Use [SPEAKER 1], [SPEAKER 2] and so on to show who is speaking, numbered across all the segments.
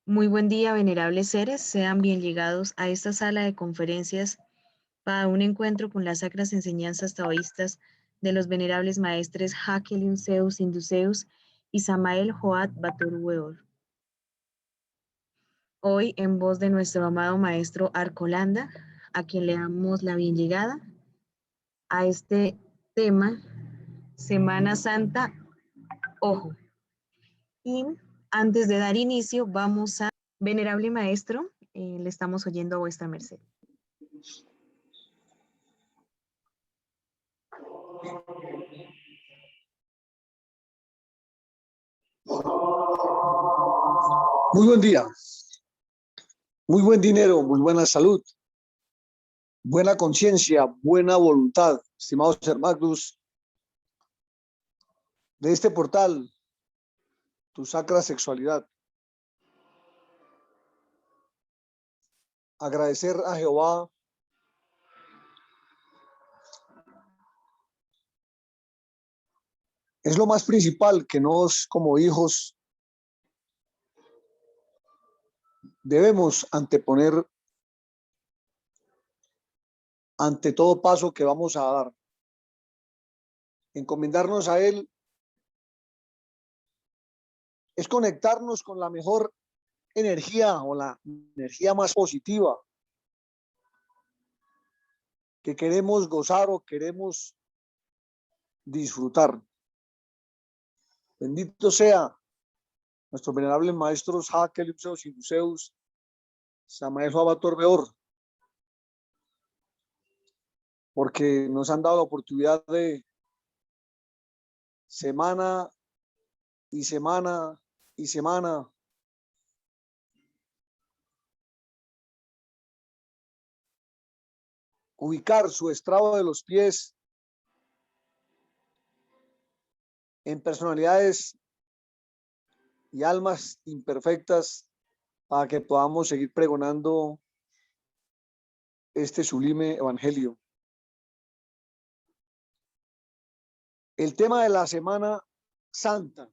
[SPEAKER 1] Muy buen día, venerables seres. Sean bien llegados a esta sala de conferencias para un encuentro con las sacras enseñanzas taoístas de los venerables maestres Hakeliun Zeus Induceus y Samael Joad Batur Weor. Hoy, en voz de nuestro amado maestro Arcolanda, a quien le damos la bien llegada a este tema, Semana Santa, ojo. Y antes de dar inicio, vamos a, venerable maestro, le estamos oyendo a vuestra merced.
[SPEAKER 2] Muy buen día, muy buen dinero, muy buena salud, buena conciencia, buena voluntad, estimados hermanos de este portal, tu sacra sexualidad. Agradecer a Jehová es lo más principal que nos, como hijos, debemos anteponer ante todo paso que vamos a dar. Encomendarnos a Él es conectarnos con la mejor energía o la energía más positiva que queremos gozar o queremos disfrutar. Bendito sea nuestros venerables maestros Hakeliun Zeus Induceus, Samael Joad Batur Weor, porque nos han dado la oportunidad de semana y semana y semana ubicar su estrado de los pies en personalidades y almas imperfectas para que podamos seguir pregonando este sublime evangelio. El tema de la Semana Santa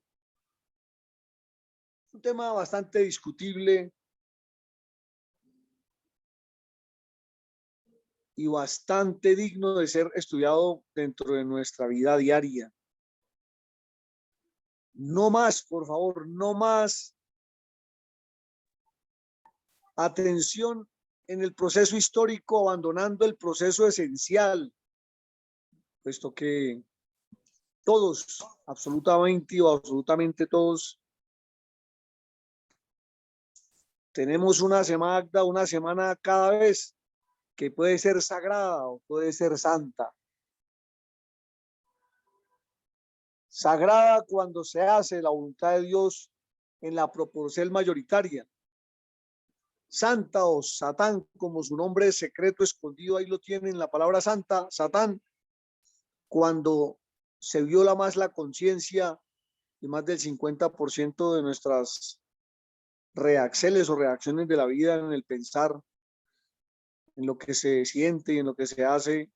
[SPEAKER 2] es un tema bastante discutible y bastante digno de ser estudiado dentro de nuestra vida diaria. No más, por favor, no más atención en el proceso histórico, abandonando el proceso esencial, puesto que todos, absolutamente todos, tenemos una semana cada vez que puede ser sagrada o puede ser santa. Sagrada cuando se hace la voluntad de Dios en la proporción mayoritaria. Santa o Satán, como su nombre secreto escondido, ahí lo tienen, la palabra santa, Satán, cuando se viola más la conciencia y más del 50% de nuestras reacciones o reacciones de la vida en el pensar, en lo que se siente y en lo que se hace,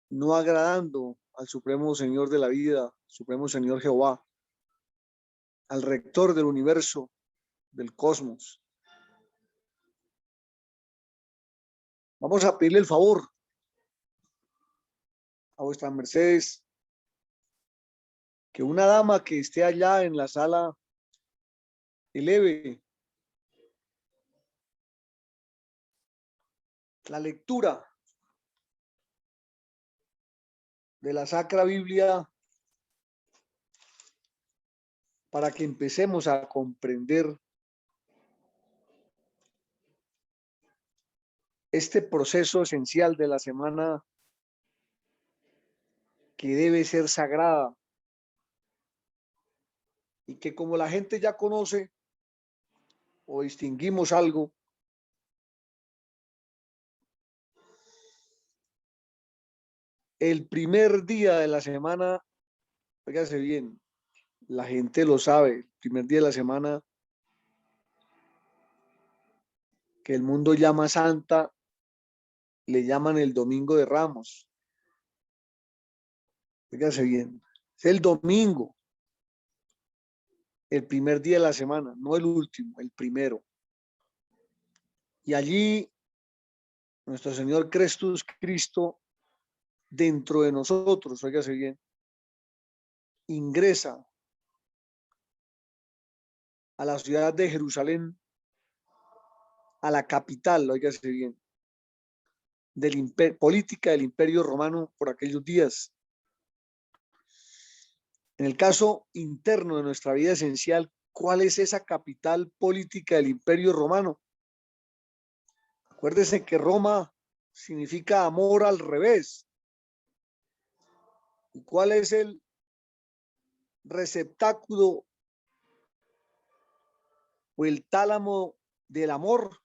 [SPEAKER 2] no agradando al Supremo Señor de la vida, Supremo Señor Jehová, al Rector del universo, del cosmos. Vamos a pedirle el favor a vuestras mercedes que una dama que esté allá en la sala eleve la lectura de la Sacra Biblia para que empecemos a comprender este proceso esencial de la semana que debe ser sagrada y que, como la gente ya conoce o distinguimos algo, el primer día de la semana, fíjate bien, la gente lo sabe, el primer día de la semana que el mundo llama santa, le llaman el Domingo de Ramos. Fíjate bien, es el domingo. el primer día de la semana, no el último, el primero. Y allí nuestro Señor Cristo, dentro de nosotros, óigase bien, ingresa a la ciudad de Jerusalén, a la capital, óigase bien, política del Imperio Romano por aquellos días. En el caso interno de nuestra vida esencial, ¿cuál es esa capital política del Imperio Romano? Acuérdense que Roma significa amor al revés. ¿Y cuál es el receptáculo o el tálamo del amor?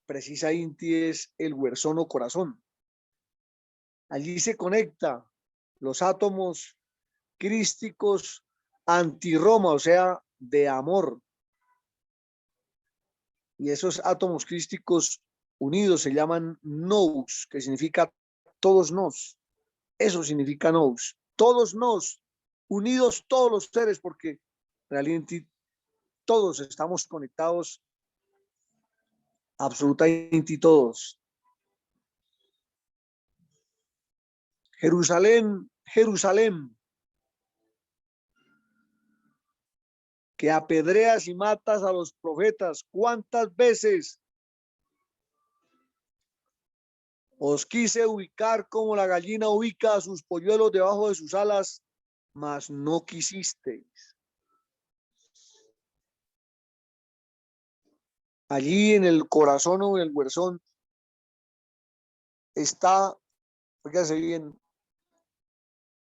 [SPEAKER 2] Precisamente es el huerzón o corazón. Allí se conecta los átomos crísticos anti-Roma, o sea, de amor. Y esos átomos crísticos unidos se llaman nous, que significa todos nos. Eso significa nous. Todos nos, unidos todos los seres, porque realmente todos estamos conectados, absolutamente todos. Jerusalén, Jerusalén, que apedreas y matas a los profetas, ¿cuántas veces os quise ubicar como la gallina ubica a sus polluelos debajo de sus alas, mas no quisisteis? Allí en el corazón o en el huerzón está, fíjate bien,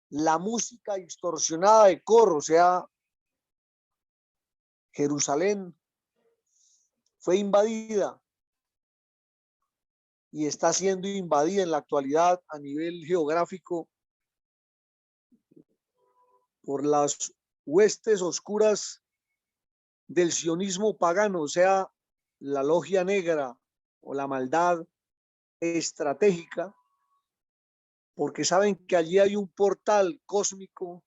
[SPEAKER 2] la música distorsionada de coro, o sea, Jerusalén fue invadida y está siendo invadida en la actualidad a nivel geográfico por las huestes oscuras del sionismo pagano, o sea, la logia negra o la maldad estratégica, porque saben que allí hay un portal cósmico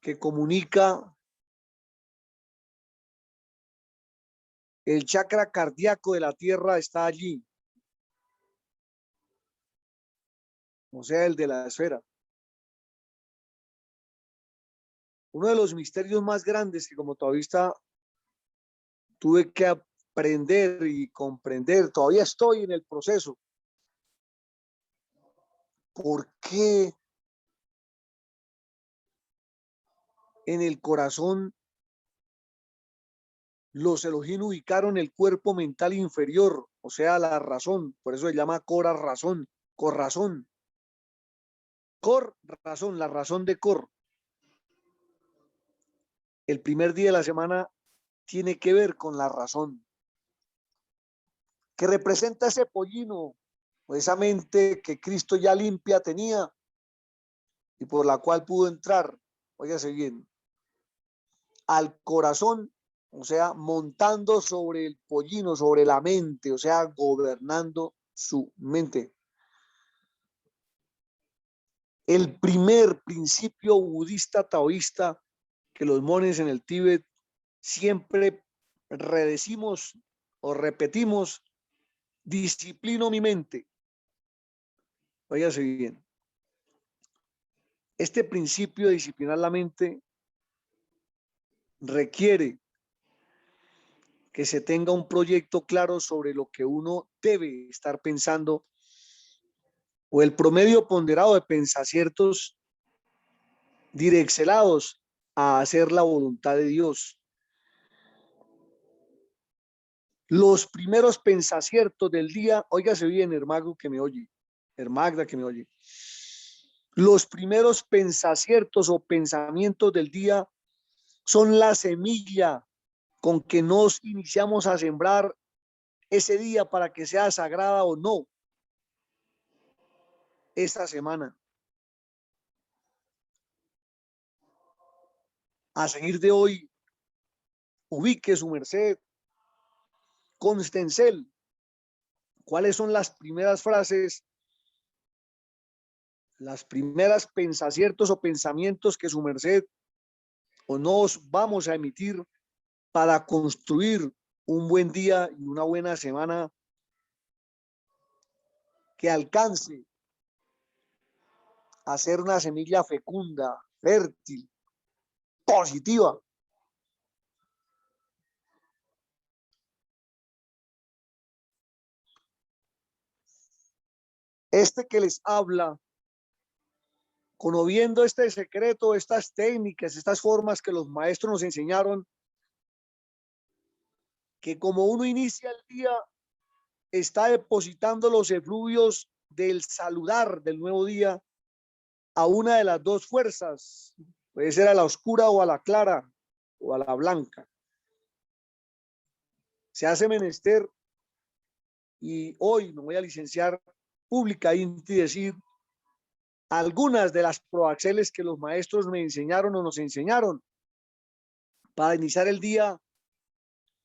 [SPEAKER 2] que comunica el chakra cardíaco de la Tierra, está allí, o sea, el de la esfera. Uno de los misterios más grandes que como todavía tuve que aprender y comprender, todavía estoy en el proceso. ¿Por qué en el corazón los Elohim ubicaron el cuerpo mental inferior, o sea, la razón? Por eso se llama Cora razón, corrazón. Cor razón, la razón de Cor. El primer día de la semana tiene que ver con la razón, que representa ese pollino, o esa mente que Cristo ya limpia tenía y por la cual pudo entrar, óigase bien, al corazón, o sea, montando sobre el pollino, sobre la mente, o sea, gobernando su mente. El primer principio budista taoísta que los mones en el Tíbet siempre redecimos o repetimos: disciplino mi mente. Óigase bien. Este principio de disciplinar la mente requiere que se tenga un proyecto claro sobre lo que uno debe estar pensando, o el promedio ponderado de pensaciertos direccionados a hacer la voluntad de Dios. Los primeros pensaciertos del día, óigase bien, hermano que me oye, hermagda que me oye. Los primeros pensaciertos o pensamientos del día son la semilla con que nos iniciamos a sembrar ese día para que sea sagrada o no esta semana. A seguir de hoy, ubique su merced, constencel, cuáles son las primeras frases, las primeras pensaciertos o pensamientos que su merced o nos vamos a emitir para construir un buen día y una buena semana que alcance a ser una semilla fecunda, fértil, positiva. Este que les habla, conociendo este secreto, estas técnicas, estas formas que los maestros nos enseñaron, que como uno inicia el día, está depositando los efluvios del saludar del nuevo día a una de las dos fuerzas, puede ser a la oscura o a la clara o a la blanca. Se hace menester, y hoy me voy a licenciar públicamente y decir algunas de las proaxeles que los maestros me enseñaron o nos enseñaron para iniciar el día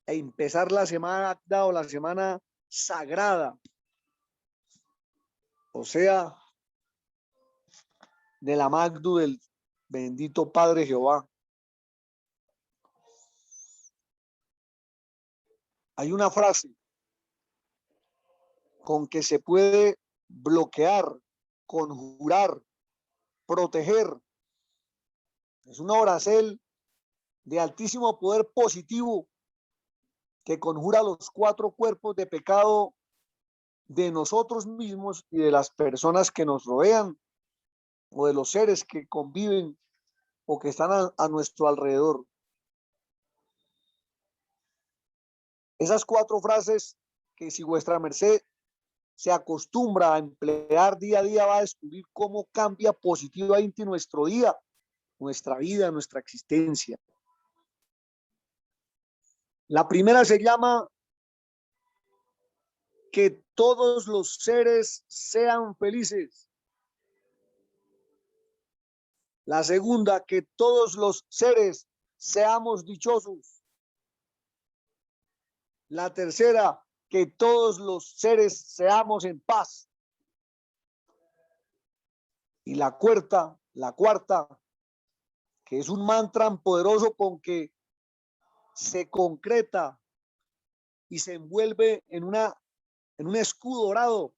[SPEAKER 2] e empezar la semana o la semana sagrada, o sea, de la Magdu del bendito Padre Jehová. Hay una frase con que se puede bloquear, conjurar, proteger. Es una oracel de altísimo poder positivo que conjura los 4 cuerpos de pecado de nosotros mismos y de las personas que nos rodean o de los seres que conviven o que están a nuestro alrededor. Esas 4 frases que si vuestra merced se acostumbra a emplear día a día, va a descubrir cómo cambia positivamente nuestro día, nuestra vida, nuestra existencia. La primera se llama que todos los seres sean felices. La segunda, que todos los seres seamos dichosos. La tercera, que todos los seres seamos en paz. Y la cuarta, que es un mantra poderoso con que se concreta y se envuelve en un escudo dorado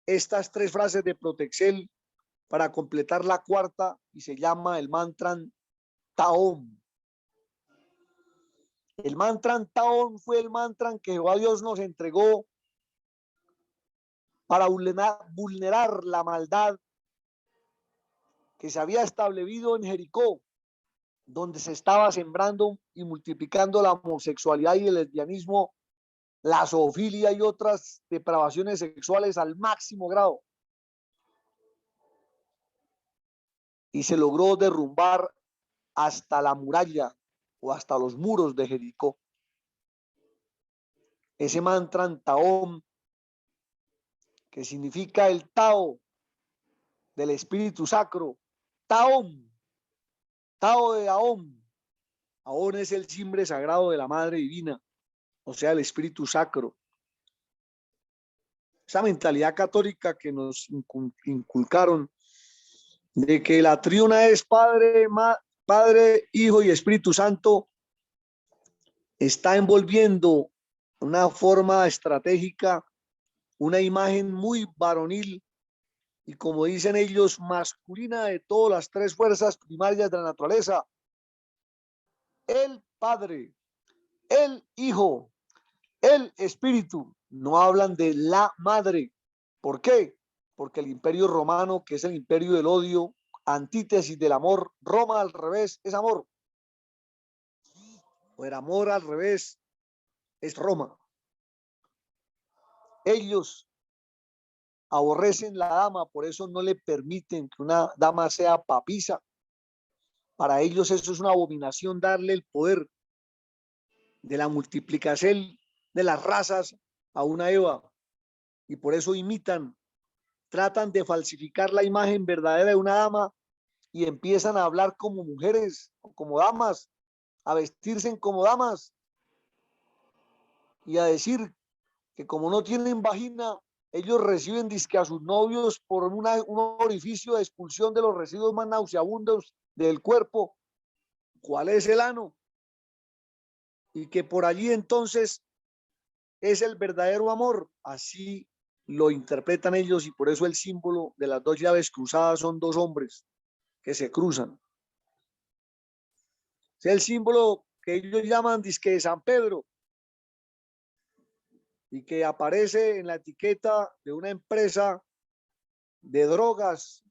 [SPEAKER 2] estas 3 frases de Protexel para completar la cuarta, y se llama el mantra Taom. El mantra Taom fue el mantra que Jehová Dios nos entregó para vulnerar la maldad que se había establecido en Jericó, donde se estaba sembrando y multiplicando la homosexualidad y el lesbianismo, la zoofilia y otras depravaciones sexuales al máximo grado. Y se logró derrumbar hasta la muralla o hasta los muros de Jericó. Ese mantra Taom, que significa el Tao del Espíritu Sacro, Taom, Tao de Aom. Aom es el simbre sagrado de la Madre Divina, o sea, el Espíritu Sacro. Esa mentalidad católica que nos inculcaron de que la triuna es Padre, Hijo y Espíritu Santo, está envolviendo una forma estratégica, una imagen muy varonil y, como dicen ellos, masculina de todas las 3 fuerzas primarias de la naturaleza: el Padre, el Hijo, el Espíritu. No hablan de la Madre. ¿Por qué? Porque el Imperio Romano, que es el imperio del odio, antítesis del amor, Roma al revés es amor, o el amor al revés es Roma. Ellos aborrecen la dama, por eso no le permiten que una dama sea papisa. Para ellos eso es una abominación, darle el poder de la multiplicación de las razas a una Eva, y por eso imitan, tratan de falsificar la imagen verdadera de una dama y empiezan a hablar como mujeres, como damas, a vestirse como damas y a decir que como no tienen vagina, ellos reciben dizque a sus novios por un orificio de expulsión de los residuos más nauseabundos del cuerpo, ¿cuál es el ano? Y que por allí entonces es el verdadero amor, así lo interpretan ellos, y por eso el símbolo de las dos llaves cruzadas son dos hombres que se cruzan. Es el símbolo que ellos llaman disque de San Pedro, y que aparece en la etiqueta de una empresa de drogas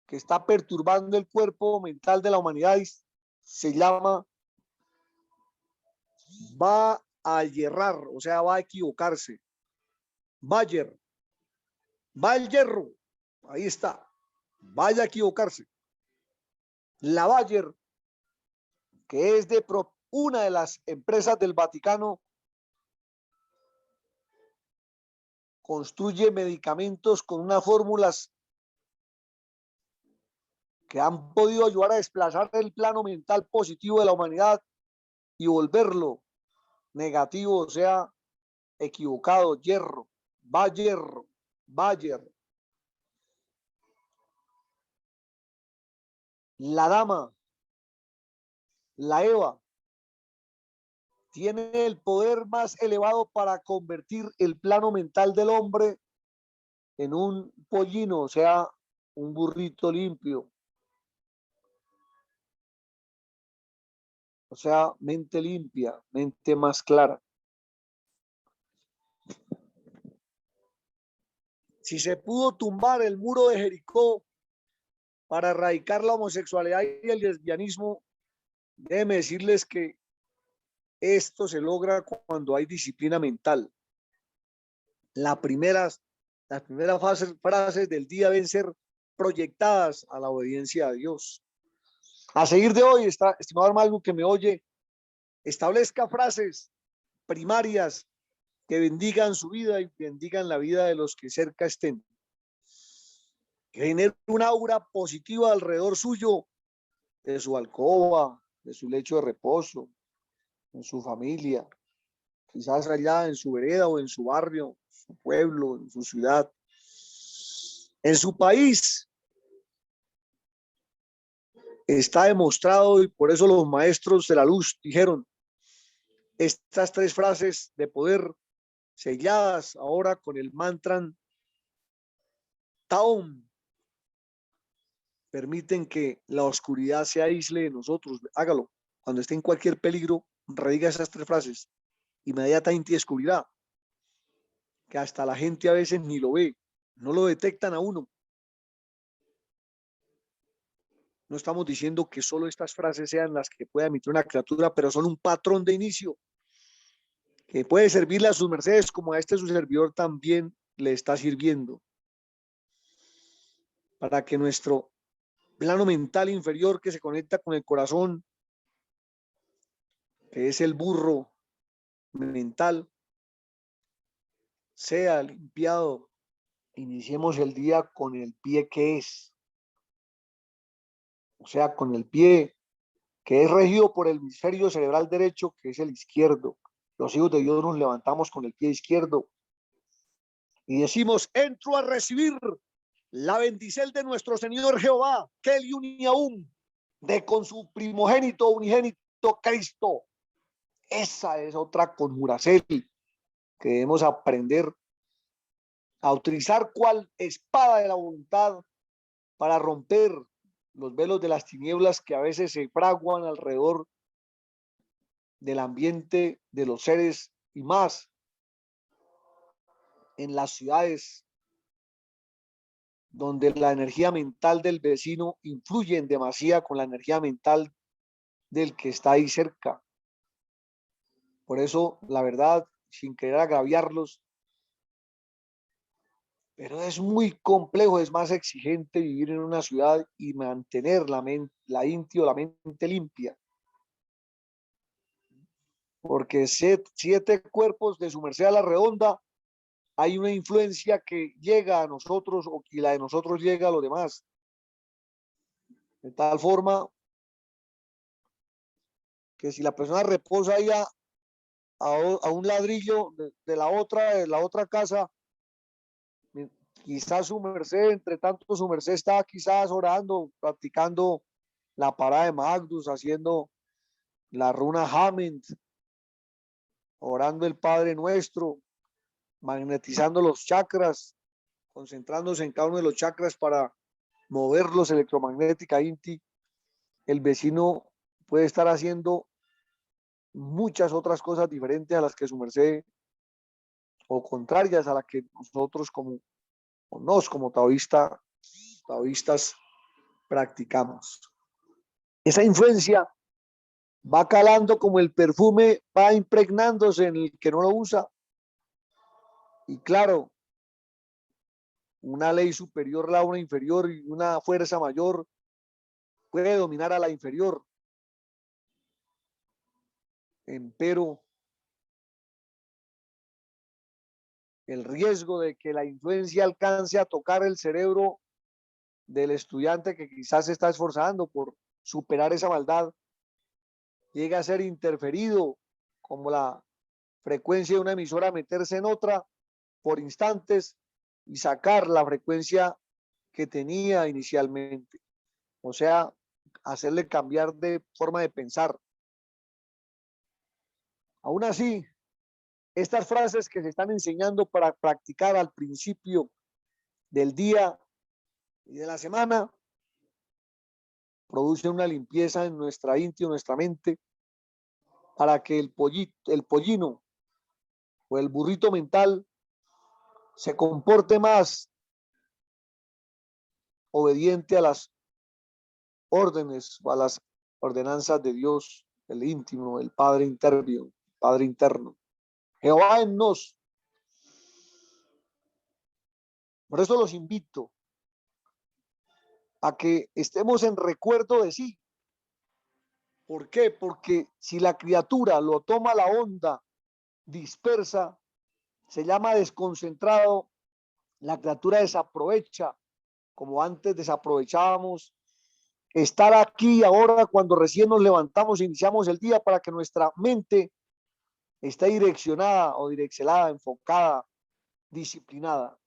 [SPEAKER 2] que está perturbando el cuerpo mental de la humanidad, y se llama va a yerrar, o sea, va a equivocarse. Bayer, va el hierro, ahí está, vaya a equivocarse. La Bayer, que es de una de las empresas del Vaticano, construye medicamentos con unas fórmulas que han podido ayudar a desplazar el plano mental positivo de la humanidad y volverlo negativo, o sea, equivocado, hierro, Bayer, Bayer. La dama, la Eva, tiene el poder más elevado para convertir el plano mental del hombre en un pollino, o sea, un burrito limpio. O sea, mente limpia, mente más clara. Si se pudo tumbar el muro de Jericó para erradicar la homosexualidad y el lesbianismo, déjenme decirles que esto se logra cuando hay disciplina mental. Las primeras frases del día deben ser proyectadas a la obediencia a Dios. A seguir de hoy, estimado hermano que me oye, establezca frases primarias que bendigan su vida y bendigan la vida de los que cerca estén. Que genere una aura positiva alrededor suyo, de su alcoba, de su lecho de reposo, en su familia, quizás allá en su vereda o en su barrio, en su pueblo, en su ciudad, en su país. Está demostrado, y por eso los maestros de la luz dijeron estas tres frases de poder selladas ahora con el mantra Taum, permiten que la oscuridad se aísle de nosotros. Hágalo. Cuando esté en cualquier peligro, rediga esas tres frases. Inmediatamente descubrirá que hasta la gente a veces ni lo ve, no lo detectan a uno. No estamos diciendo que solo estas frases sean las que pueda emitir una criatura, pero son un patrón de inicio que puede servirle a sus mercedes como a este su servidor también le está sirviendo, para que nuestro plano mental inferior que se conecta con el corazón, que es el burro mental, sea limpiado. Iniciemos el día con el pie que es, o sea, con el pie que es regido por el hemisferio cerebral derecho, que es el izquierdo. Los hijos de Dios nos levantamos con el pie izquierdo y decimos, entro a recibir la bendición de nuestro Señor Jehová, que el uniaum, de con su primogénito, unigénito Cristo. Esa es otra conjuración que debemos aprender a utilizar cual espada de la voluntad para romper los velos de las tinieblas que a veces se fraguan alrededor del ambiente de los seres, y más en las ciudades donde la energía mental del vecino influye en demasía con la energía mental del que está ahí cerca. Por eso, la verdad, sin querer agraviarlos, pero es muy complejo, es más exigente vivir en una ciudad y mantener la mente limpia. Porque siete cuerpos de su merced a la redonda, hay una influencia que llega a nosotros y la de nosotros llega a los demás. De tal forma que si la persona reposa ahí a un ladrillo de la otra casa, Quizás su merced, entre tanto su merced estaba quizás orando, practicando la parada de Magnus, haciendo la runa Hammond, orando el Padre Nuestro, magnetizando los chakras, concentrándose en cada uno de los chakras para moverlos electromagnéticamente. El vecino puede estar haciendo muchas otras cosas diferentes a las que su merced o contrarias a las que nosotros como taoístas practicamos. Esa influencia va calando como el perfume, va impregnándose en el que no lo usa. Y claro, una ley superior la una inferior y una fuerza mayor puede dominar a la inferior. Empero, el riesgo de que la influencia alcance a tocar el cerebro del estudiante que quizás se está esforzando por superar esa maldad, llega a ser interferido, como la frecuencia de una emisora meterse en otra por instantes y sacar la frecuencia que tenía inicialmente. O sea, hacerle cambiar de forma de pensar. Aún así, estas frases que se están enseñando para practicar al principio del día y de la semana producen una limpieza en nuestra mente, nuestra mente, para que el pollino o el burrito mental se comporte más obediente a las órdenes o a las ordenanzas de Dios, el íntimo, el Padre interno, Padre interno. Jehová en nos. Por eso los invito a que estemos en recuerdo de sí. ¿Por qué? Porque si la criatura lo toma la onda dispersa, se llama desconcentrado, la criatura desaprovecha, como antes desaprovechábamos estar aquí ahora cuando recién nos levantamos, iniciamos el día para que nuestra mente esté direccionada o direccionada, enfocada, disciplinada.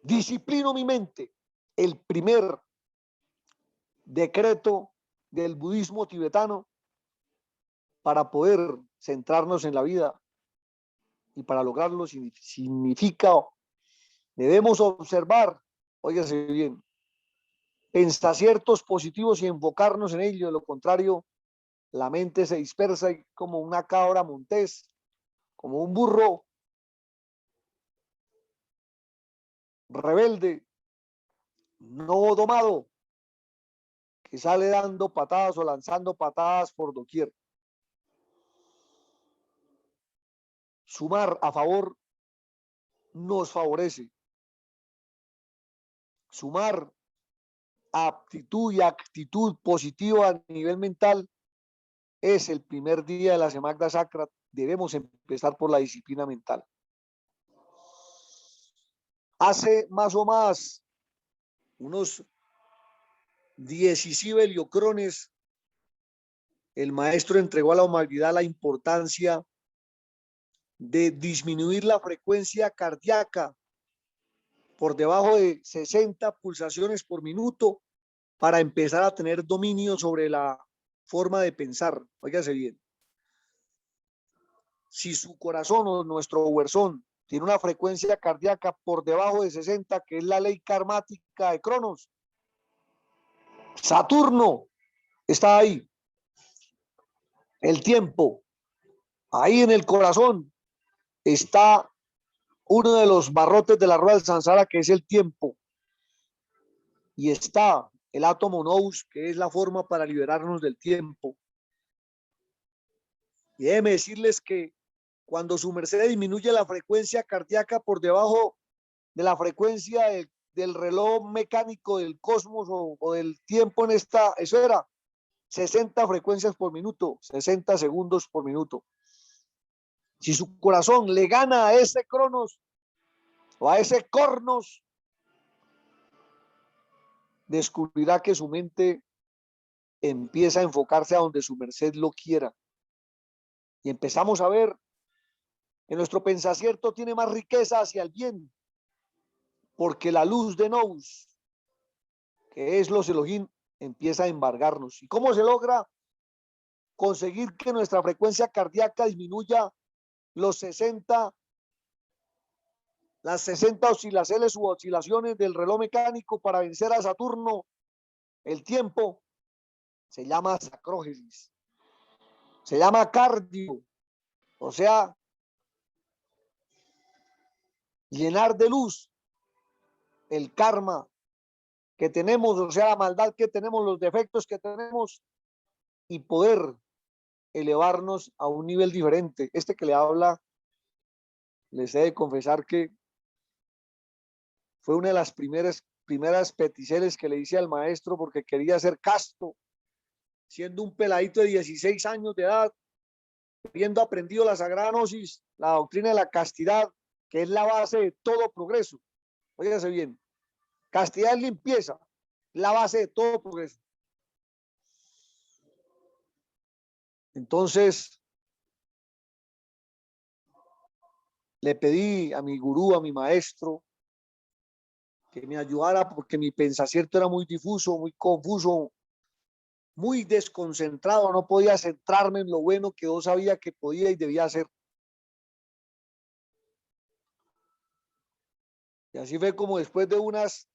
[SPEAKER 2] Disciplino mi mente. El primer decreto del budismo tibetano para poder centrarnos en la vida y para lograrlo significa debemos observar, óigase bien, pensaciertos positivos y enfocarnos en ello. De lo contrario, la mente se dispersa y como una cabra montés, como un burro rebelde, no domado, que sale dando patadas o lanzando patadas por doquier. Sumar a favor nos favorece. Sumar aptitud y actitud positiva a nivel mental es el primer día de la Semagda Sacra. Debemos empezar por la disciplina mental. Hace más o más unos 17 heliocrones, el maestro entregó a la humanidad la importancia de disminuir la frecuencia cardíaca por debajo de 60 pulsaciones por minuto para empezar a tener dominio sobre la forma de pensar. Óigase bien. Si su corazón o nuestro huerzón tiene una frecuencia cardíaca por debajo de 60, que es la ley karmática de Cronos, Saturno está ahí. El tiempo, ahí en el corazón, está uno de los barrotes de la rueda del Sansara, que es el tiempo. Y está el átomo nous, que es la forma para liberarnos del tiempo. Y déjeme decirles que cuando su merced disminuye la frecuencia cardíaca por debajo de la frecuencia del reloj mecánico del cosmos o del tiempo en esta esfera, 60 frecuencias por minuto, 60 segundos por minuto. Si su corazón le gana a ese Cronos o a ese Cornos, descubrirá que su mente empieza a enfocarse a donde su merced lo quiera. Y empezamos a ver que nuestro pensacierto tiene más riqueza hacia el bien. porque la luz de Nous, que es los Elohim, empieza a embargarnos. ¿Y cómo se logra conseguir que nuestra frecuencia cardíaca disminuya los 60, las 60 oscilaciones u oscilaciones del reloj mecánico para vencer a Saturno? El tiempo se llama sacrógesis, se llama cardio, o sea, llenar de luz el karma que tenemos, o sea, la maldad que tenemos, los defectos que tenemos, y poder elevarnos a un nivel diferente. Este que le habla, les he de confesar que fue una de las primeras peticiones que le hice al maestro, porque quería ser casto, siendo un peladito de 16 años de edad, habiendo aprendido la Sagrada Gnosis, la doctrina de la castidad, que es la base de todo progreso. Óigase bien, castidad es limpieza, la base de todo progreso. Entonces, le pedí a mi gurú, a mi maestro, que me ayudara, porque mi pensamiento era muy difuso, muy confuso, muy desconcentrado, no podía centrarme en lo bueno que yo sabía que podía y debía hacer. Y así fue como, después de unas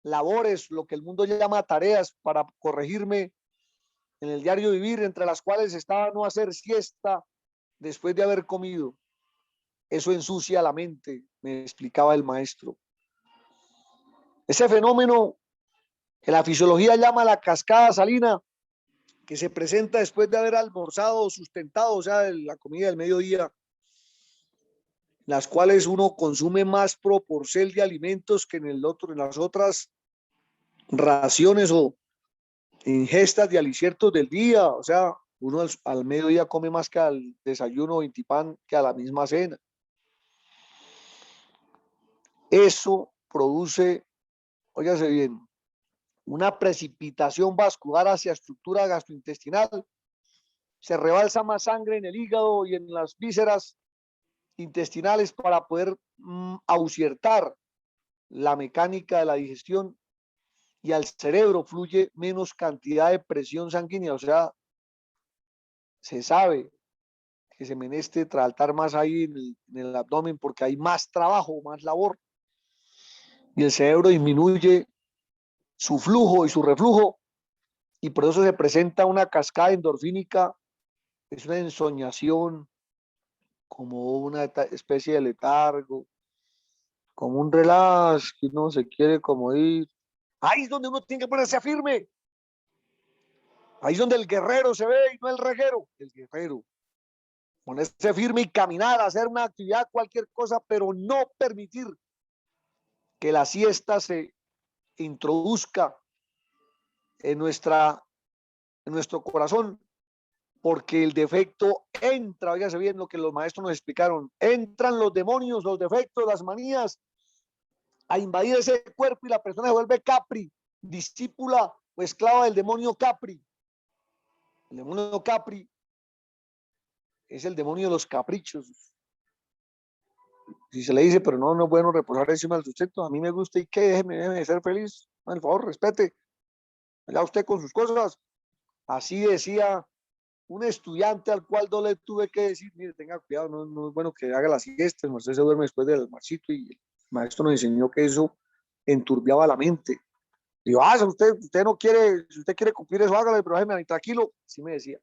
[SPEAKER 2] labores, lo que el mundo llama tareas, para corregirme en el diario vivir, entre las cuales estaba no hacer siesta después de haber comido. Eso ensucia la mente, me explicaba el maestro. Ese fenómeno que la fisiología llama la cascada salina, que se presenta después de haber almorzado o sustentado, o sea, la comida del mediodía, las cuales uno consume más proporción de alimentos que en las otras raciones o ingestas de alimentitos del día. O sea, uno al mediodía come más que al desayuno o intipán, que a la misma cena. Eso produce, óigase bien, una precipitación vascular hacia estructura gastrointestinal. Se rebalsa más sangre en el hígado y en las vísceras intestinales para poder ausiertar la mecánica de la digestión, y al cerebro fluye menos cantidad de presión sanguínea. O sea, se sabe que se meneste tratar más ahí en el abdomen, porque hay más trabajo, más labor, y el cerebro disminuye su flujo y su reflujo, y por eso se presenta una cascada endorfínica. Es una ensoñación, como una especie de letargo, como un relax, que uno se quiere como ir. Ahí es donde uno tiene que ponerse firme. Ahí es donde el guerrero se ve y no el reguero. El guerrero. Ponerse firme y caminar, hacer una actividad, cualquier cosa, pero no permitir que la siesta se introduzca en nuestro corazón, porque el defecto entra. Óigase bien lo que los maestros nos explicaron. Entran los demonios, los defectos, las manías a invadir ese cuerpo, y la persona se vuelve Capri, discípula o esclava del demonio Capri. El demonio Capri es el demonio de los caprichos. Si se le dice, pero no es bueno reposar encima del sustento, a mí me gusta, y que déjeme de ser feliz, por favor, respete, allá usted con sus cosas. Así decía un estudiante al cual no le tuve que decir, mire, tenga cuidado, no es bueno que haga la siesta, usted se duerme después del almuercito, y el maestro nos enseñó que eso enturbiaba la mente. Digo, usted no quiere, si usted quiere cumplir eso, hágalo, pero déjeme tranquilo. Así me decía.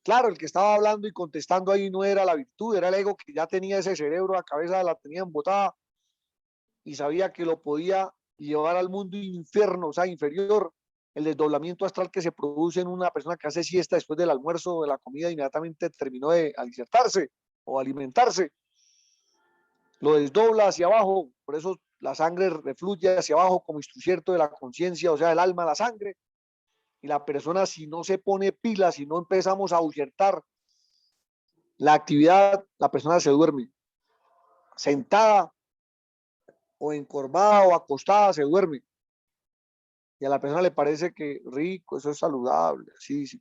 [SPEAKER 2] Claro, el que estaba hablando y contestando ahí no era la virtud, era el ego, que ya tenía ese cerebro, la cabeza la tenía embotada, y sabía que lo podía llevar al mundo infierno, o sea, inferior. El desdoblamiento astral que se produce en una persona que hace siesta después del almuerzo o de la comida, inmediatamente terminó de alimentarse o alimentarse, lo desdobla hacia abajo. Por eso la sangre refluye hacia abajo como instrumento de la conciencia, o sea, el alma, la sangre. Y la persona, si no se pone pilas, si no empezamos a ahuyentar la actividad, la persona se duerme. Sentada o encorvada o acostada, se duerme. Y a la persona le parece que rico, eso es saludable. Sí, sí.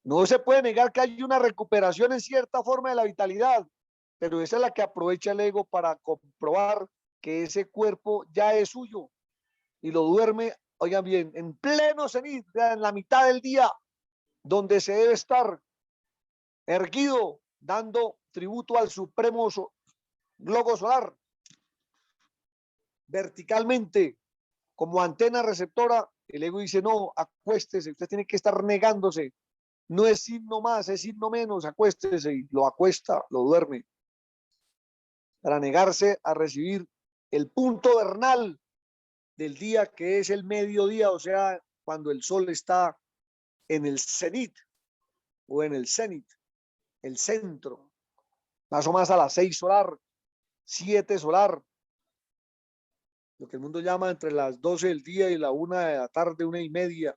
[SPEAKER 2] No se puede negar que hay una recuperación en cierta forma de la vitalidad, pero esa es la que aprovecha el ego para comprobar que ese cuerpo ya es suyo y lo duerme, oigan bien, en pleno cenit, en la mitad del día, donde se debe estar erguido, dando tributo al supremo globo solar, verticalmente, como antena receptora. El ego dice, no, acuéstese, usted tiene que estar negándose, no es signo más, es signo menos, acuéstese, y lo acuesta, lo duerme, para negarse a recibir el punto vernal del día, que es el mediodía, o sea, cuando el sol está en el cenit o en el cenit, el centro, más o más a las 6 solar, 7 solar, lo que el mundo llama entre las 12 del día y la 1 de la tarde, 1:30.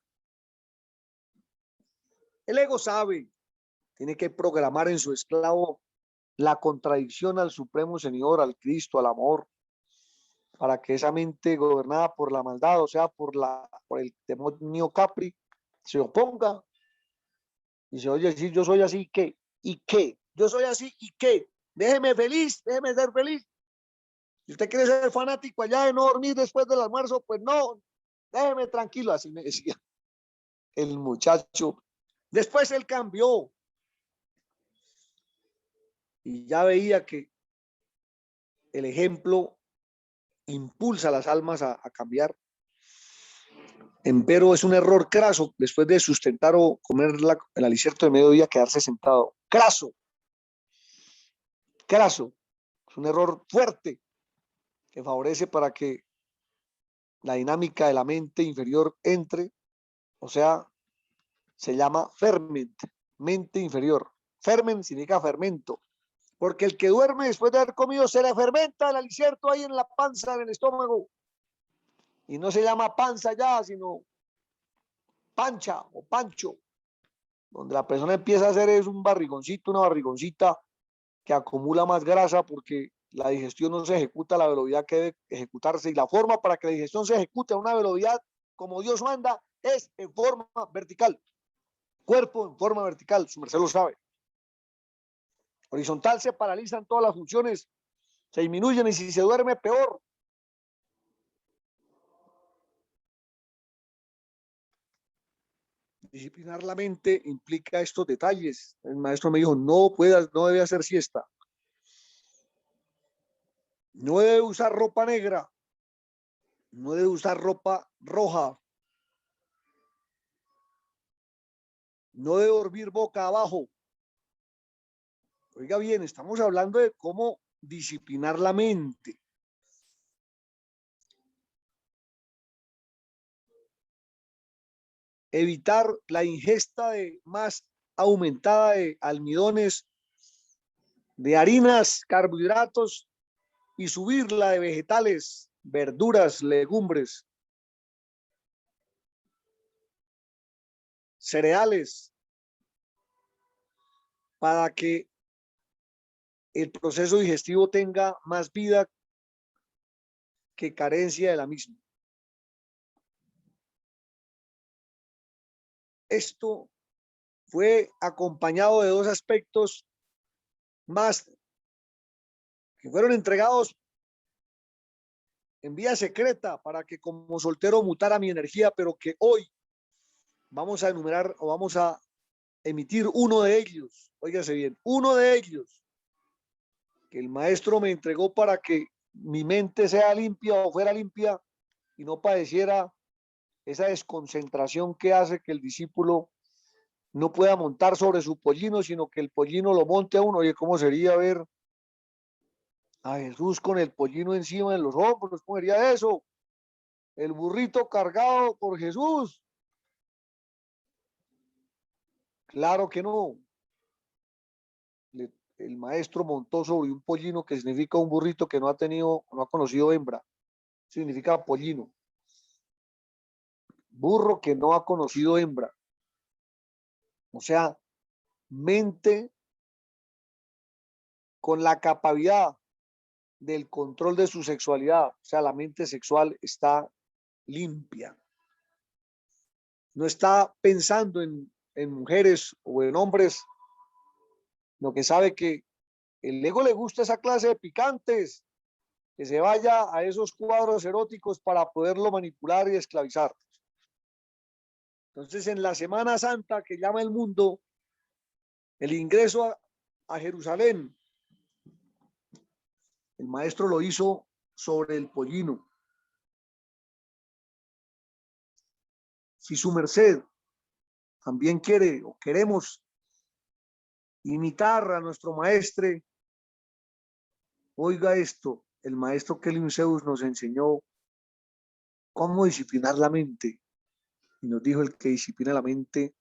[SPEAKER 2] El ego sabe, tiene que programar en su esclavo la contradicción al Supremo Señor, al Cristo, al amor, para que esa mente gobernada por la maldad, o sea, por el demonio Capri, se oponga y se oye decir, yo soy así, ¿qué? ¿Y qué? Yo soy así, ¿y qué? Déjeme feliz, déjeme ser feliz. Si usted quiere ser fanático allá de no dormir después del almuerzo, pues no, déjeme tranquilo, así me decía el muchacho. Después él cambió y ya veía que el ejemplo impulsa a las almas a cambiar. Empero es un error craso después de sustentar o comer el alicierto de mediodía, quedarse sentado. Craso, craso. Es un error fuerte que favorece para que la dinámica de la mente inferior entre, o sea, se llama ferment, mente inferior. Ferment significa fermento, porque el que duerme después de haber comido se le fermenta el alicierto ahí en la panza, en el estómago, y no se llama panza ya, sino pancha o pancho, donde la persona empieza a hacer es un barrigoncito, una barrigoncita que acumula más grasa porque la digestión no se ejecuta a la velocidad que debe ejecutarse, y la forma para que la digestión se ejecute a una velocidad como Dios manda es en forma vertical, cuerpo en forma vertical, su merced lo sabe. Horizontal se paralizan todas las funciones, se disminuyen, y si se duerme peor. Disciplinar la mente implica estos detalles. El maestro me dijo, no debe hacer siesta, no debe usar ropa negra, no debe usar ropa roja, no debe dormir boca abajo. Oiga bien, estamos hablando de cómo disciplinar la mente. Evitar la ingesta más aumentada de almidones, de harinas, carbohidratos, y subirla de vegetales, verduras, legumbres, cereales, para que el proceso digestivo tenga más vida que carencia de la misma. Esto fue acompañado de dos aspectos más que fueron entregados en vía secreta para que como soltero mutara mi energía, pero que hoy vamos a enumerar o vamos a emitir uno de ellos. Óigase bien, uno de ellos que el maestro me entregó para que mi mente sea limpia o fuera limpia y no padeciera esa desconcentración que hace que el discípulo no pueda montar sobre su pollino, sino que el pollino lo monte a uno. Oye, ¿cómo sería ver a Jesús con el pollino encima de los hombros? ¿Cómo sería eso? El burrito cargado por Jesús. Claro que no. El maestro montó sobre un pollino, que significa un burrito que no ha conocido hembra. Significa pollino. Burro que no ha conocido hembra. O sea, mente con la capacidad del control de su sexualidad. O sea, la mente sexual está limpia. No está pensando en mujeres o en hombres, lo que sabe que el ego le gusta esa clase de picantes, que se vaya a esos cuadros eróticos para poderlo manipular y esclavizar. Entonces, en la Semana Santa que llama el mundo, el ingreso a Jerusalén, el maestro lo hizo sobre el pollino. Si su merced también quiere o queremos imitar a nuestro maestre, oiga esto, el maestro Kelvin Zeus nos enseñó cómo disciplinar la mente. Y nos dijo, el que disciplina la mente,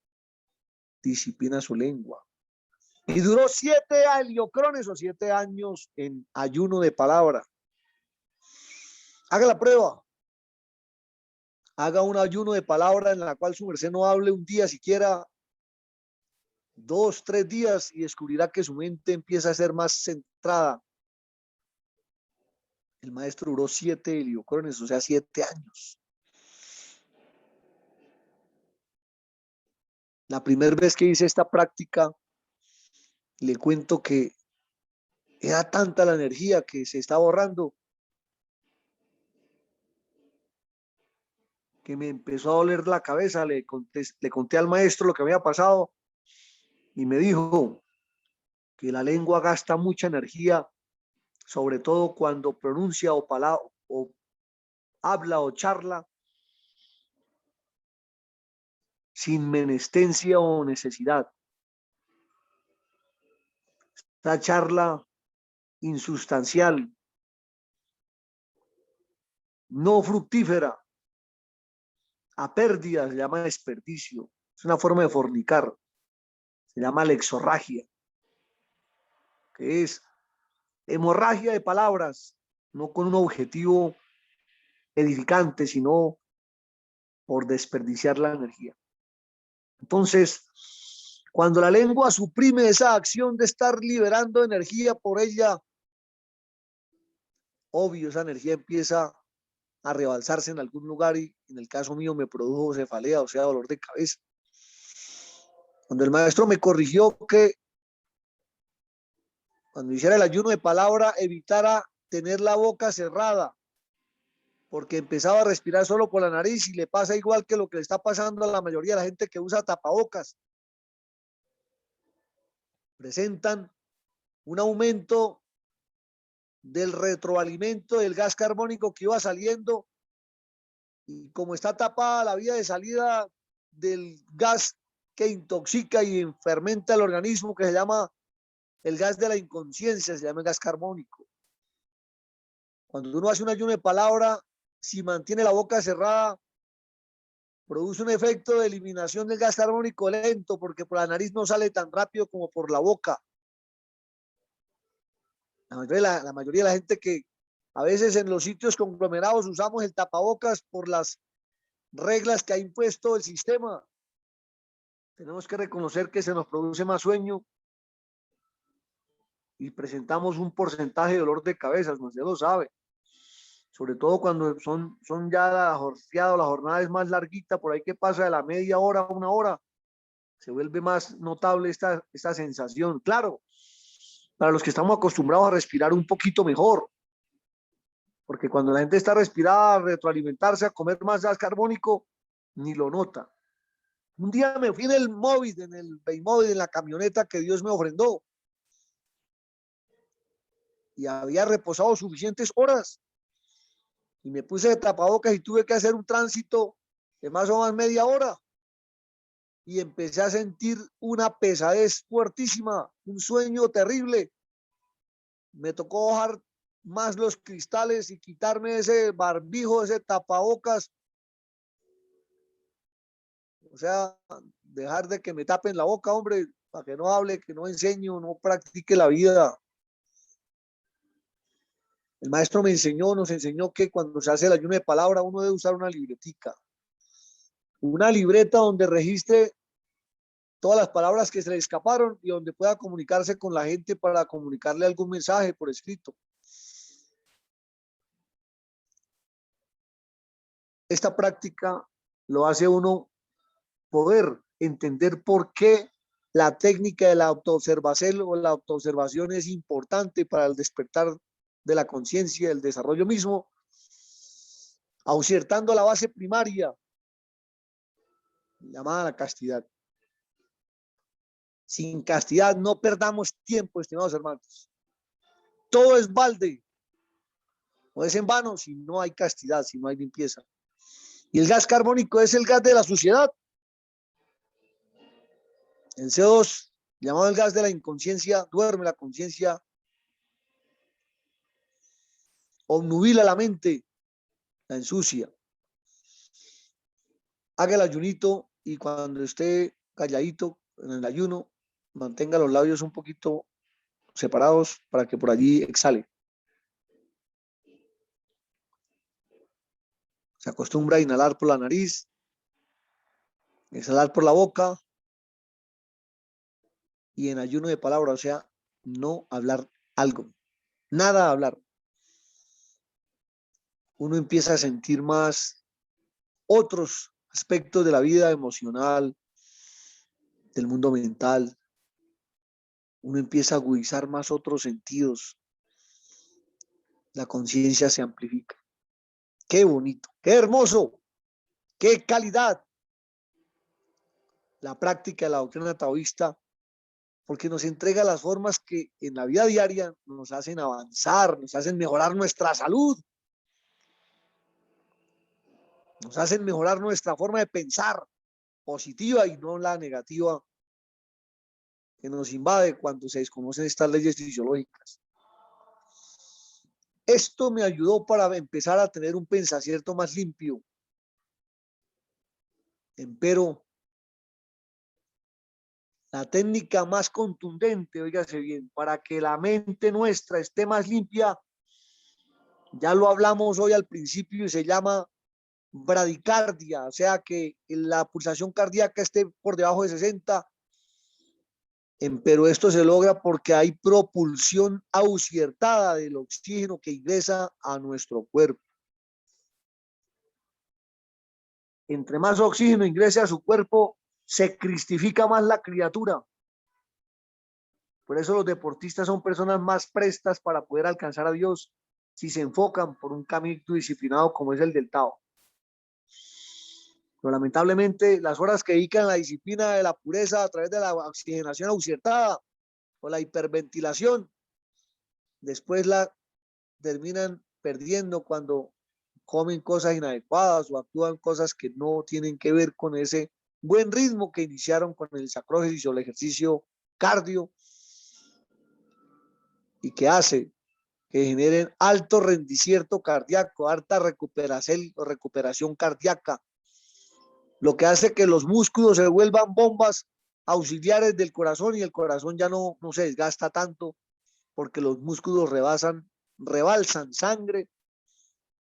[SPEAKER 2] disciplina su lengua. Y duró 7 aliocrones o 7 años en ayuno de palabra. Haga la prueba. Haga un ayuno de palabra en la cual su merced no hable un día siquiera, 2, 3 días, y descubrirá que su mente empieza a ser más centrada. El maestro duró 7 heliocrones, o sea, 7 años. La primera vez que hice esta práctica, le cuento que era tanta la energía que se estaba ahorrando que me empezó a doler la cabeza. Le conté al maestro lo que había pasado y me dijo que la lengua gasta mucha energía, sobre todo cuando pronuncia o habla o charla sin menestencia o necesidad. Esta charla insustancial, no fructífera, a pérdida, se llama desperdicio. Es una forma de fornicar. Se llama lexorragia, que es hemorragia de palabras, no con un objetivo edificante, sino por desperdiciar la energía. Entonces, cuando la lengua suprime esa acción de estar liberando energía por ella, obvio, esa energía empieza a rebalsarse en algún lugar y en el caso mío me produjo cefalea, o sea, dolor de cabeza. Cuando el maestro me corrigió que cuando hiciera el ayuno de palabra evitara tener la boca cerrada, porque empezaba a respirar solo por la nariz y le pasa igual que lo que le está pasando a la mayoría de la gente que usa tapabocas. Presentan un aumento del retroalimento del gas carbónico que iba saliendo y como está tapada la vía de salida del gas que intoxica y fermenta el organismo, que se llama el gas de la inconsciencia, se llama el gas carbónico. Cuando uno hace un ayuno de palabra, si mantiene la boca cerrada, produce un efecto de eliminación del gas carbónico lento, porque por la nariz no sale tan rápido como por la boca. La mayoría de la gente que a veces en los sitios conglomerados usamos el tapabocas por las reglas que ha impuesto el sistema. Tenemos que reconocer que se nos produce más sueño y presentamos un porcentaje de dolor de cabeza, no se lo sabe. Sobre todo cuando son ya la jornada es más larguita, por ahí que pasa de la media hora a 1 hora, se vuelve más notable esta sensación. Claro, para los que estamos acostumbrados a respirar un poquito mejor, porque cuando la gente está respirada, a retroalimentarse, a comer más gas carbónico, ni lo nota. Un día me fui en el móvil, en el Beimóvil, en la camioneta que Dios me ofrendó, y había reposado suficientes horas, y me puse de tapabocas y tuve que hacer un tránsito de más o menos media hora, y empecé a sentir una pesadez fuertísima, un sueño terrible. Me tocó bajar más los cristales y quitarme ese barbijo, ese tapabocas. O sea, dejar de que me tapen la boca, hombre, para que no hable, que no enseño, no practique la vida. El maestro nos enseñó que cuando se hace el ayuno de palabra uno debe usar una libretica. Una libreta donde registre todas las palabras que se le escaparon y donde pueda comunicarse con la gente para comunicarle algún mensaje por escrito. Esta práctica lo hace uno poder entender por qué La técnica de la autoobservación o la autoobservación es importante para el despertar de la conciencia, el desarrollo mismo, ausertando la base primaria, llamada la castidad. Sin castidad no perdamos tiempo, estimados hermanos. Todo es balde, no es en vano si no hay castidad, si no hay limpieza. Y el gas carbónico es el gas de la suciedad. El CO2, llamado el gas de la inconsciencia, duerme la conciencia, obnubila la mente, la ensucia. Haga el ayunito y cuando esté calladito en el ayuno, mantenga los labios un poquito separados para que por allí exhale. Se acostumbra a inhalar por la nariz, exhalar por la boca y en ayuno de palabra, o sea, no hablar algo, nada hablar. Uno empieza a sentir más otros aspectos de la vida emocional, del mundo mental. Uno empieza a agudizar más otros sentidos. La conciencia se amplifica. Qué bonito, qué hermoso, qué calidad la práctica de la doctrina taoísta, porque nos entrega las formas que en la vida diaria nos hacen avanzar, nos hacen mejorar nuestra salud, nos hacen mejorar nuestra forma de pensar positiva y no la negativa que nos invade cuando se desconocen estas leyes fisiológicas. Esto me ayudó para empezar a tener un pensamiento más limpio. Empero, la técnica más contundente, óigase bien, para que la mente nuestra esté más limpia, ya lo hablamos hoy al principio y se llama bradicardia, o sea que la pulsación cardíaca esté por debajo de 60, pero esto se logra porque hay propulsión ausertada del oxígeno que ingresa a nuestro cuerpo. Entre más oxígeno ingrese a su cuerpo, se cristifica más la criatura. Por eso los deportistas son personas más prestas para poder alcanzar a Dios si se enfocan por un camino disciplinado como es el del Tao. Pero lamentablemente las horas que dedican a la disciplina de la pureza a través de la oxigenación ausertada o la hiperventilación, después la terminan perdiendo cuando comen cosas inadecuadas o actúan cosas que no tienen que ver con ese buen ritmo que iniciaron con el sacrógesis o el ejercicio cardio y que hace que generen alto rendimiento cardíaco, alta recuperación cardíaca, lo que hace que los músculos se vuelvan bombas auxiliares del corazón y el corazón ya no se desgasta tanto porque los músculos rebalsan sangre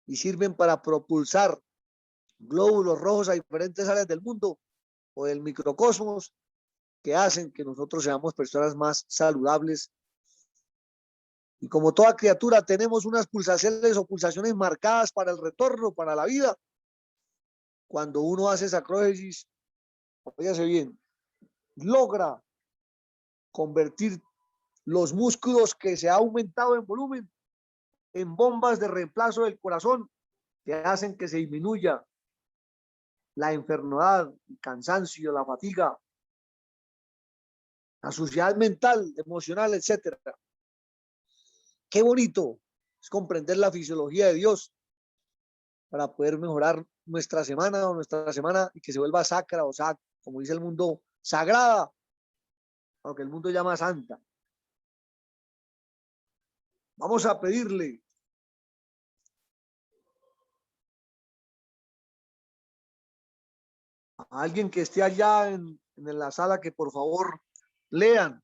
[SPEAKER 2] y sirven para propulsar glóbulos rojos a diferentes áreas del mundo o del microcosmos que hacen que nosotros seamos personas más saludables. Y como toda criatura tenemos unas pulsaciones o pulsaciones marcadas para el retorno, para la vida. Cuando uno hace sacrógesis, fíjese bien, logra convertir los músculos que se ha aumentado en volumen en bombas de reemplazo del corazón que hacen que se disminuya la enfermedad, el cansancio, la fatiga, la suciedad mental, emocional, etcétera. Qué bonito es comprender la fisiología de Dios para poder mejorar nuestra semana y que se vuelva sacra o como dice el mundo, sagrada, aunque el mundo llama santa. Vamos a pedirle a alguien que esté allá en la sala que por favor lean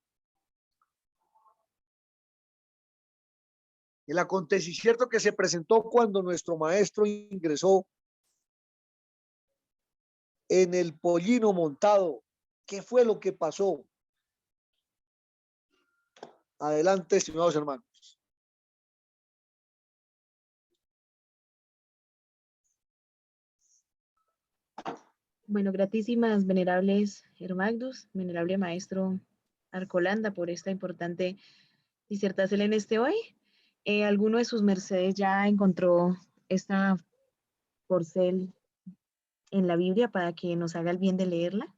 [SPEAKER 2] el acontecimiento que se presentó cuando nuestro maestro ingresó en el pollino montado. ¿Qué fue lo que pasó? Adelante, estimados hermanos.
[SPEAKER 1] Bueno, gratísimas, venerables Hermagnus, venerable maestro Arcolanda, por esta importante disertación en este hoy. ¿Alguno de sus mercedes ya encontró esta porcel en la Biblia para que nos haga el bien de leerla?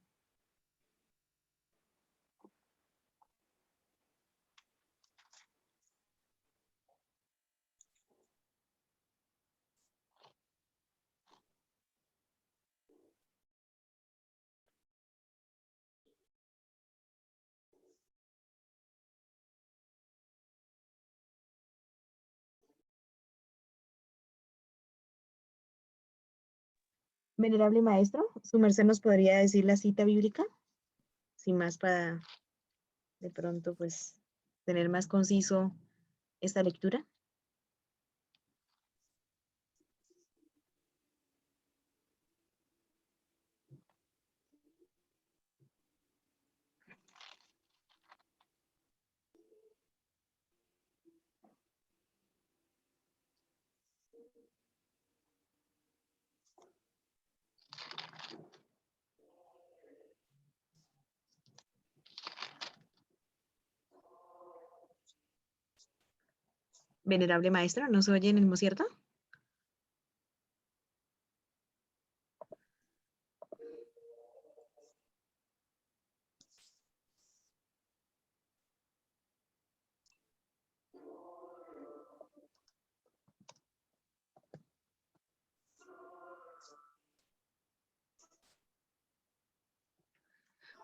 [SPEAKER 1] Venerable maestro, ¿su merced nos podría decir la cita bíblica? Sin más para de pronto pues tener más conciso esta lectura. Venerable maestro, ¿no se oye en el cierto?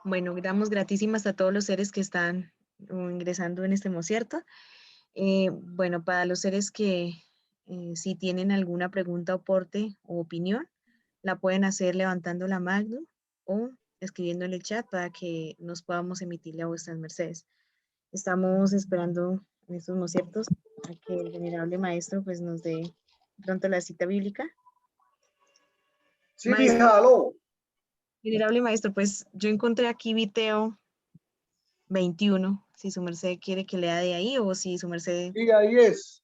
[SPEAKER 1] Bueno, damos gratísimas a todos los seres que están ingresando en este cierto. Bueno, para los seres que si tienen alguna pregunta, aporte o opinión, la pueden hacer levantando la mano o escribiendo en el chat para que nos podamos emitirle a vuestras mercedes. Estamos esperando en estos conciertos a que el venerable maestro pues nos dé pronto la cita bíblica.
[SPEAKER 2] Sí, mija, aló.
[SPEAKER 1] Venerable maestro, pues yo encontré aquí Viteo 21, si su merced quiere que lea de ahí o si su merced...
[SPEAKER 2] Sí, ahí es.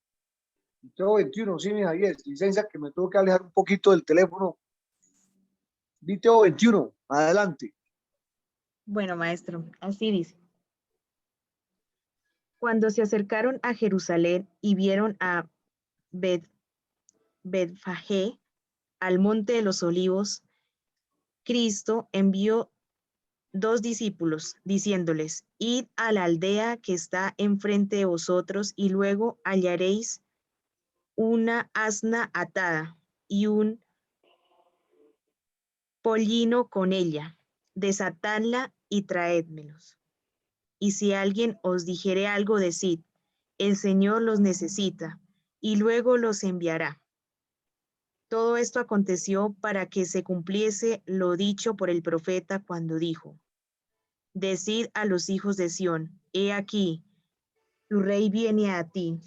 [SPEAKER 2] Tengo 21, sí, mija, ahí es. Licencia que me tuvo que alejar un poquito del teléfono. Viteo 21, adelante.
[SPEAKER 1] Bueno, maestro, así dice. Cuando se acercaron a Jerusalén y vieron a Betfagé, al monte de los olivos, Cristo envió 2 discípulos, diciéndoles, id a la aldea que está enfrente de vosotros y luego hallaréis una asna atada y un pollino con ella, desatadla y traédmelos. Y si alguien os dijere algo, decid, el Señor los necesita, y luego los enviará. Todo esto aconteció para que se cumpliese lo dicho por el profeta cuando dijo, decid a los hijos de Sión, he aquí, tu rey viene a ti,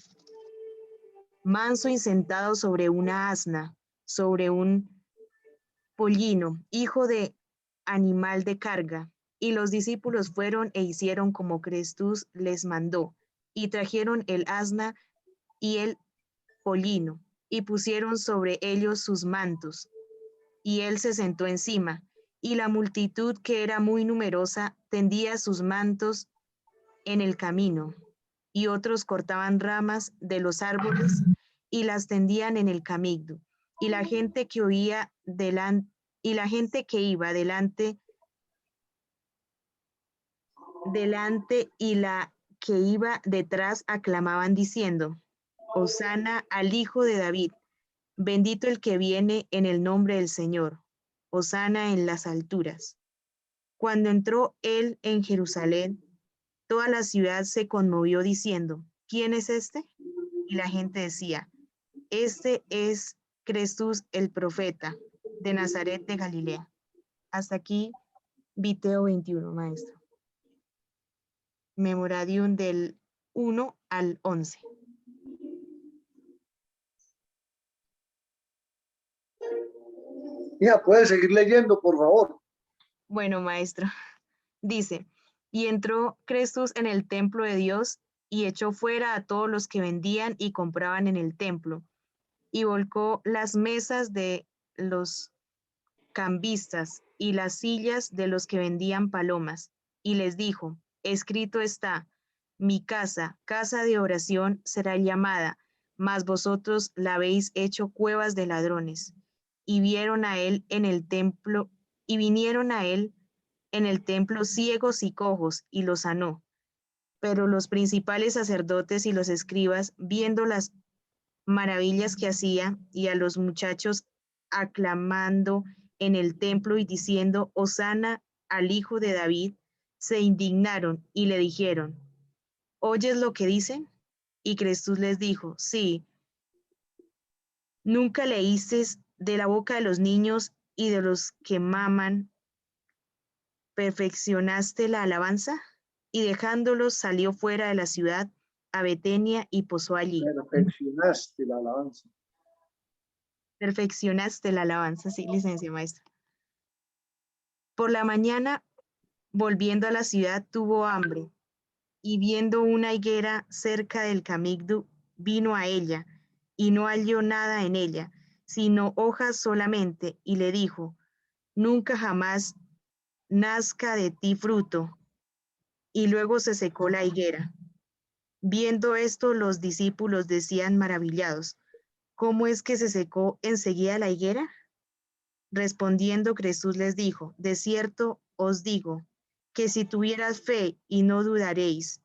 [SPEAKER 1] manso y sentado sobre una asna, sobre un pollino, hijo de animal de carga. Y los discípulos fueron e hicieron como Jesús les mandó, y trajeron el asna y el pollino, y pusieron sobre ellos sus mantos, y él se sentó encima, y la multitud, que era muy numerosa, tendía sus mantos en el camino, y otros cortaban ramas de los árboles y las tendían en el camino, y la gente que oía delante, y la gente que iba delante y la que iba detrás aclamaban diciendo, Hosana al Hijo de David, bendito el que viene en el nombre del Señor, Hosana en las alturas. Cuando entró él en Jerusalén, toda la ciudad se conmovió diciendo, ¿quién es este? Y la gente decía, este es Jesús el profeta de Nazaret de Galilea. Hasta aquí, Viteo 21, maestro. Memoradium del 1 al 11.
[SPEAKER 2] Mija, puede seguir leyendo, por favor.
[SPEAKER 1] Bueno, maestro, dice, y entró Jesús en el templo de Dios y echó fuera a todos los que vendían y compraban en el templo, y volcó las mesas de los cambistas y las sillas de los que vendían palomas, y les dijo, escrito está, mi casa, casa de oración será llamada, mas vosotros la habéis hecho cuevas de ladrones. Y vieron a él en el templo, y vinieron a él en el templo ciegos y cojos, y los sanó. Pero los principales sacerdotes y los escribas, viendo las maravillas que hacía y a los muchachos aclamando en el templo y diciendo, Hosana al hijo de David, se indignaron y le dijeron, ¿oyes lo que dicen? Y Jesús les dijo, sí, nunca leísteis de la boca de los niños y de los que maman, perfeccionaste la alabanza. Y dejándolos salió fuera de la ciudad a Betania y posó allí.
[SPEAKER 2] Perfeccionaste la alabanza.
[SPEAKER 1] Perfeccionaste la alabanza, sí, licencia maestra. Por la mañana, volviendo a la ciudad, tuvo hambre, y viendo una higuera cerca del camigdu, vino a ella, y no halló nada en ella, sino hojas solamente, y le dijo, nunca jamás nazca de ti fruto. Y luego se secó la higuera. Viendo esto, los discípulos decían maravillados, ¿cómo es que se secó enseguida la higuera? Respondiendo Jesús les dijo, de cierto os digo, que si tuvieras fe y no dudaréis,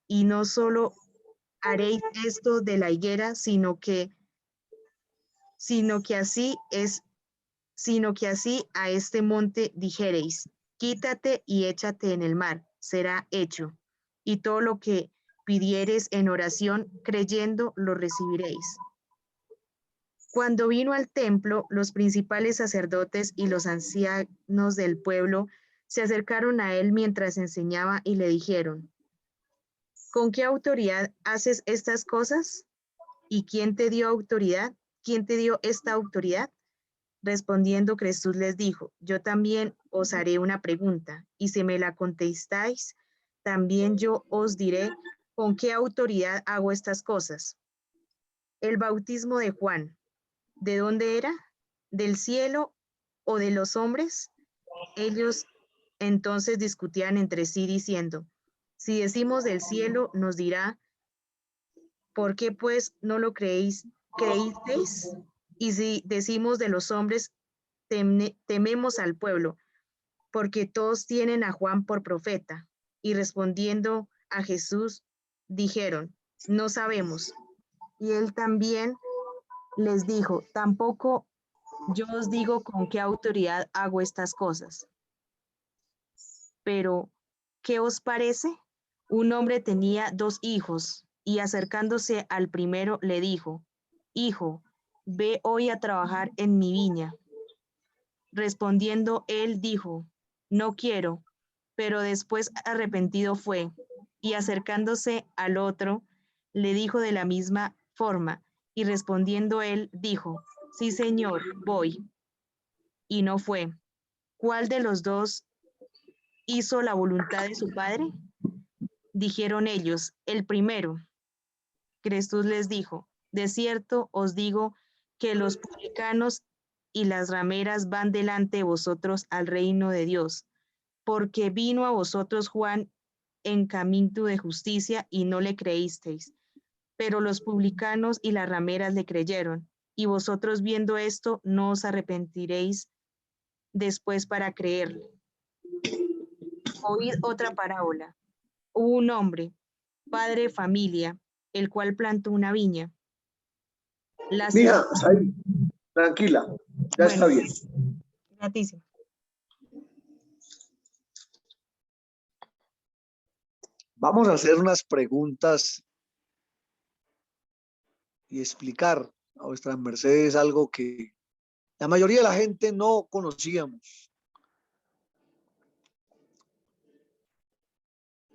[SPEAKER 1] y no solo haréis esto de la higuera, sino que así es, sino que así a este monte dijereis, quítate y échate en el mar, será hecho. Y todo lo que pidiereis en oración, creyendo, lo recibiréis. Cuando vino al templo, los principales sacerdotes y los ancianos del pueblo se acercaron a él mientras enseñaba y le dijeron, ¿con qué autoridad haces estas cosas? ¿Y quién te dio autoridad? ¿Quién te dio esta autoridad? Respondiendo Jesús les dijo, yo también os haré una pregunta, y si me la contestáis, también yo os diré con qué autoridad hago estas cosas. El bautismo de Juan, ¿de dónde era? ¿Del cielo o de los hombres? Ellos entonces discutían entre sí diciendo, si decimos del cielo, nos dirá, ¿por qué pues no lo creísteis? Y si decimos de los hombres, tememos al pueblo, porque todos tienen a Juan por profeta. Y respondiendo a Jesús, dijeron, no sabemos. Y él también les dijo, tampoco yo os digo con qué autoridad hago estas cosas. Pero, ¿qué os parece? Un hombre tenía 2 hijos, y acercándose al primero le dijo, Hijo, ve hoy a trabajar en mi viña. Respondiendo él dijo, no quiero, pero después arrepentido fue, y acercándose al otro, le dijo de la misma forma, y respondiendo él dijo, sí, señor, voy, y no fue. ¿Cuál de los dos hizo la voluntad de su padre? Dijeron ellos, el primero. Jesús les dijo, de cierto os digo que los publicanos y las rameras van delante de vosotros al reino de Dios, porque vino a vosotros Juan en camino de justicia y no le creísteis, pero los publicanos y las rameras le creyeron, y vosotros viendo esto no os arrepentiréis después para creerle. Oíd otra parábola. Hubo un hombre, padre de familia, el cual plantó una viña. La
[SPEAKER 2] Mija,
[SPEAKER 1] semana,
[SPEAKER 2] está ahí, tranquila, ya
[SPEAKER 1] bueno,
[SPEAKER 2] está bien.
[SPEAKER 1] gratísimo.
[SPEAKER 2] Vamos a hacer unas preguntas y explicar a vuestras mercedes algo que la mayoría de la gente no conocíamos.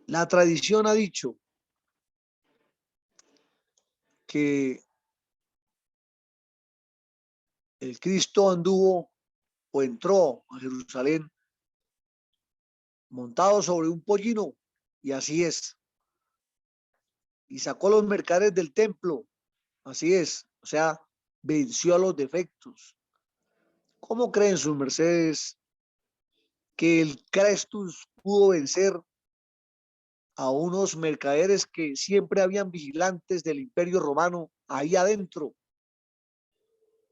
[SPEAKER 2] La tradición ha dicho que el Cristo anduvo o entró a Jerusalén montado sobre un pollino, y así es. Y sacó los mercaderes del templo, así es. O sea, venció a los defectos. ¿Cómo creen sus mercedes que el Crestus pudo vencer a unos mercaderes que siempre habían vigilantes del Imperio Romano ahí adentro?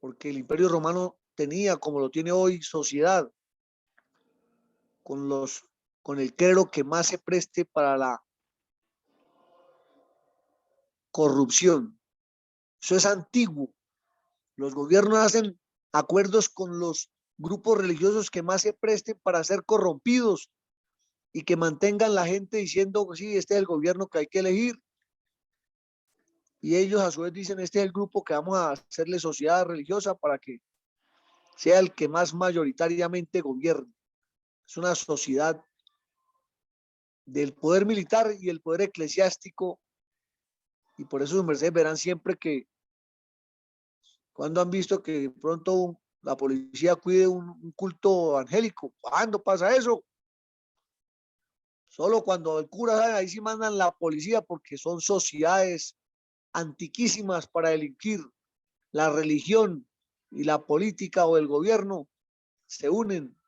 [SPEAKER 2] Porque el Imperio Romano tenía, como lo tiene hoy, sociedad con el clero que más se preste para la corrupción. Eso es antiguo. Los gobiernos hacen acuerdos con los grupos religiosos que más se presten para ser corrompidos y que mantengan la gente diciendo, sí, este es el gobierno que hay que elegir. Y ellos a su vez dicen, este es el grupo que vamos a hacerle sociedad religiosa para que sea el que más mayoritariamente gobierne. Es una sociedad del poder militar y el poder eclesiástico, y por eso sus mercedes verán siempre que cuando han visto que de pronto la policía cuide un culto angélico. ¿Cuándo pasa eso? Solo cuando el cura sale, ahí sí mandan la policía porque son sociedades antiquísimas para delinquir. La religión y la política o el gobierno se unen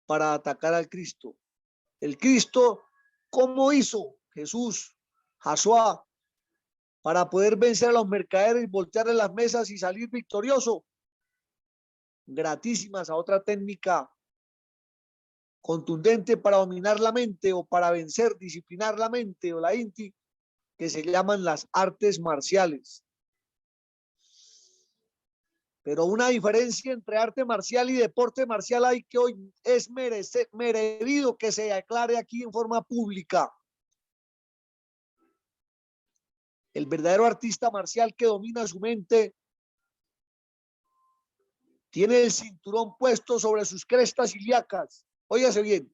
[SPEAKER 2] para atacar al Cristo. El Cristo, ¿cómo hizo Jesús, Josué, para poder vencer a los mercaderes y voltearle las mesas y salir victorioso? Gratísimas a otra técnica contundente para dominar la mente o para vencer, disciplinar la mente o la inti, que se llaman las artes marciales. Pero una diferencia entre arte marcial y deporte marcial hay que hoy es merecido que se aclare aquí en forma pública. El verdadero artista marcial que domina su mente tiene el cinturón puesto sobre sus crestas ilíacas. Óigase bien.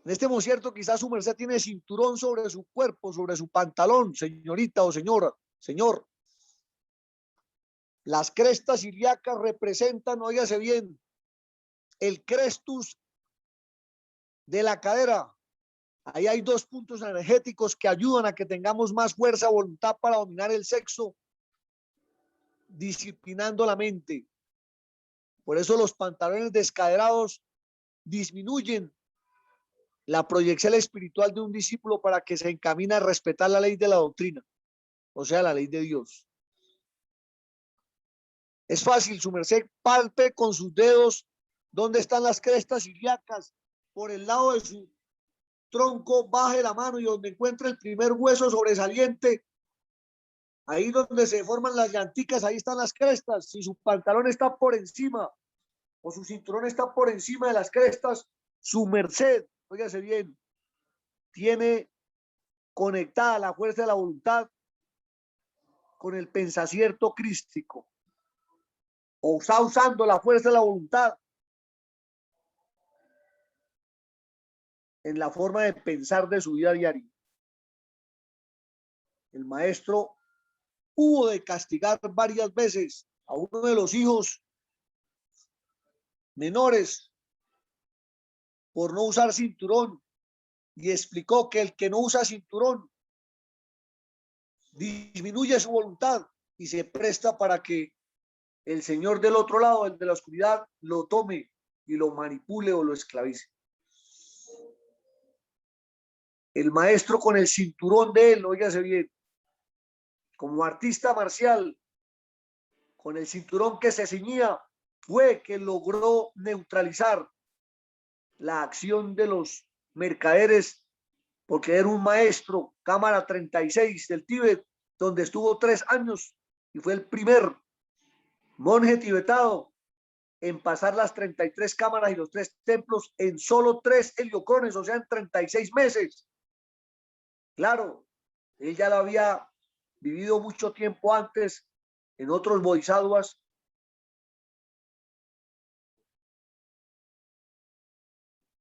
[SPEAKER 2] En este concierto quizás su merced tiene cinturón sobre su cuerpo, sobre su pantalón, señorita o señora, señor. Las crestas ilíacas representan, óigase bien, el crestus de la cadera. Ahí hay dos puntos energéticos que ayudan a que tengamos más fuerza, voluntad para dominar el sexo, disciplinando la mente. Por eso los pantalones descaderados disminuyen la proyección espiritual de un discípulo para que se encamine a respetar la ley de la doctrina, o sea, la ley de Dios. Es fácil, su merced palpe con sus dedos dónde están las crestas ilíacas, por el lado de su tronco, baje la mano y donde encuentre el primer hueso sobresaliente, ahí donde se forman las llanticas, ahí están las crestas. Si su pantalón está por encima o su cinturón está por encima de las crestas, su merced, óigase bien, tiene conectada la fuerza de la voluntad con el pensacierto crístico, o está usando la fuerza de la voluntad en la forma de pensar de su vida diaria. El maestro hubo de castigar varias veces a uno de los hijos menores por no usar cinturón y explicó que el que no usa cinturón disminuye su voluntad y se presta para que el señor del otro lado, el de la oscuridad, lo tome y lo manipule o lo esclavice. El maestro con el cinturón de él, óigase bien, como artista marcial, con el cinturón que se ceñía, fue que logró neutralizar la acción de los mercaderes, porque era un maestro, cámara 36 del Tíbet, donde estuvo 3 años y fue el primer monje tibetano en pasar las 33 cámaras y los 3 templos en solo 3 heliocones, o sea, en 36 meses. Claro, él ya lo había vivido mucho tiempo antes en otros bodhisattvas.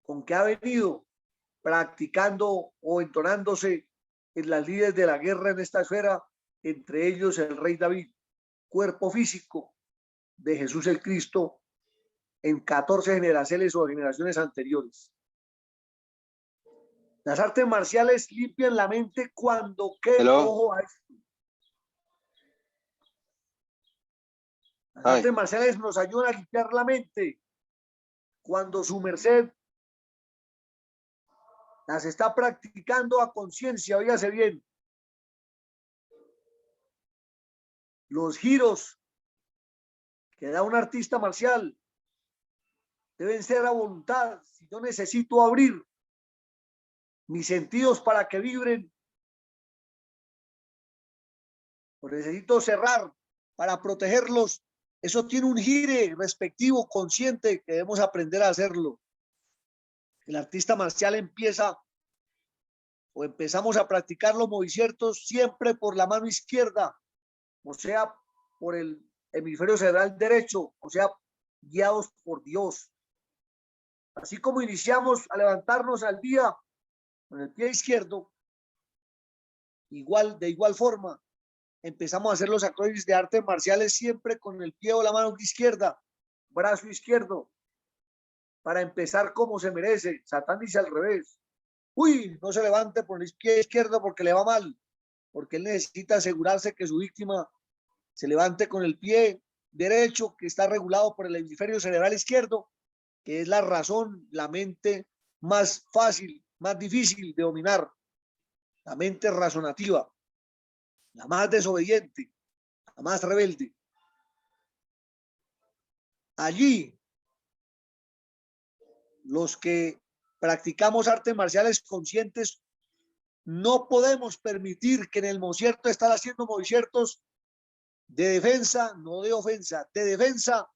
[SPEAKER 2] Con que ha venido practicando o entonándose en las lides de la guerra en esta esfera, entre ellos el rey David, cuerpo físico de Jesús el Cristo en 14 generaciones o generaciones anteriores. Las artes marciales limpian la mente cuando, ¿qué? Ojo a esto. Las artes marciales nos ayudan a limpiar la mente. Cuando su merced las está practicando a conciencia, óigase bien. Los giros que da un artista marcial deben ser a voluntad. Si yo necesito abrir mis sentidos para que vibren, o necesito cerrar para protegerlos, eso tiene un gire respectivo, consciente, que debemos aprender a hacerlo. El artista marcial empieza o empezamos a practicar los movimientos siempre por la mano izquierda, o sea, por el hemisferio cerebral derecho, o sea, guiados por Dios. Así como iniciamos a levantarnos al día con el pie izquierdo, de igual forma, empezamos a hacer los acrobacias de artes marciales siempre con el pie o la mano izquierda, brazo izquierdo, para empezar como se merece. Satán dice al revés. Uy, no se levante por el pie izquierdo porque le va mal, porque él necesita asegurarse que su víctima se levante con el pie derecho, que está regulado por el hemisferio cerebral izquierdo, que es la razón, la mente más fácil, más difícil de dominar, la mente razonativa, la más desobediente, la más rebelde. Allí, los que practicamos artes marciales conscientes, no podemos permitir que en el movimiento estar haciendo movimientos de defensa, no de ofensa, de defensa,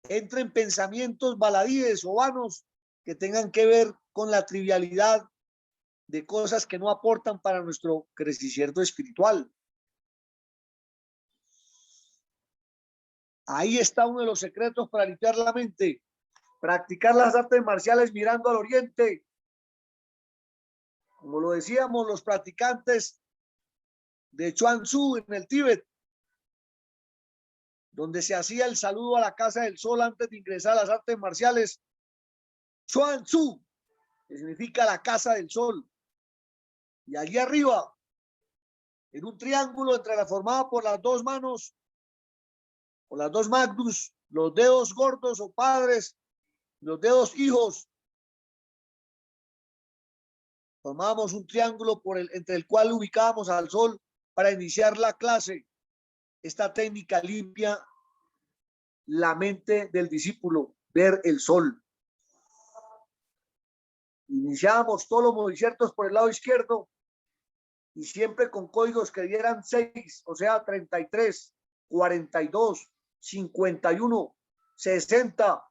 [SPEAKER 2] entren pensamientos baladíes o vanos que tengan que ver con la trivialidad de cosas que no aportan para nuestro crecimiento espiritual. Ahí está uno de los secretos para limpiar la mente. Practicar las artes marciales mirando al oriente. Como lo decíamos, los practicantes de Chuan Tzu en el Tíbet, donde se hacía el saludo a la casa del sol antes de ingresar a las artes marciales. Chuan Tzu, que significa la casa del sol. Y allí arriba, en un triángulo formado por las dos manos, o las dos magnus, los dedos gordos o padres, los dedos hijos, formábamos un triángulo entre el cual ubicábamos al sol para iniciar la clase. Esta técnica limpia la mente del discípulo, ver el sol. Iniciábamos todos los movimientos por el lado izquierdo y siempre con códigos que dieran 6, o sea, 33, 42, 51, 60,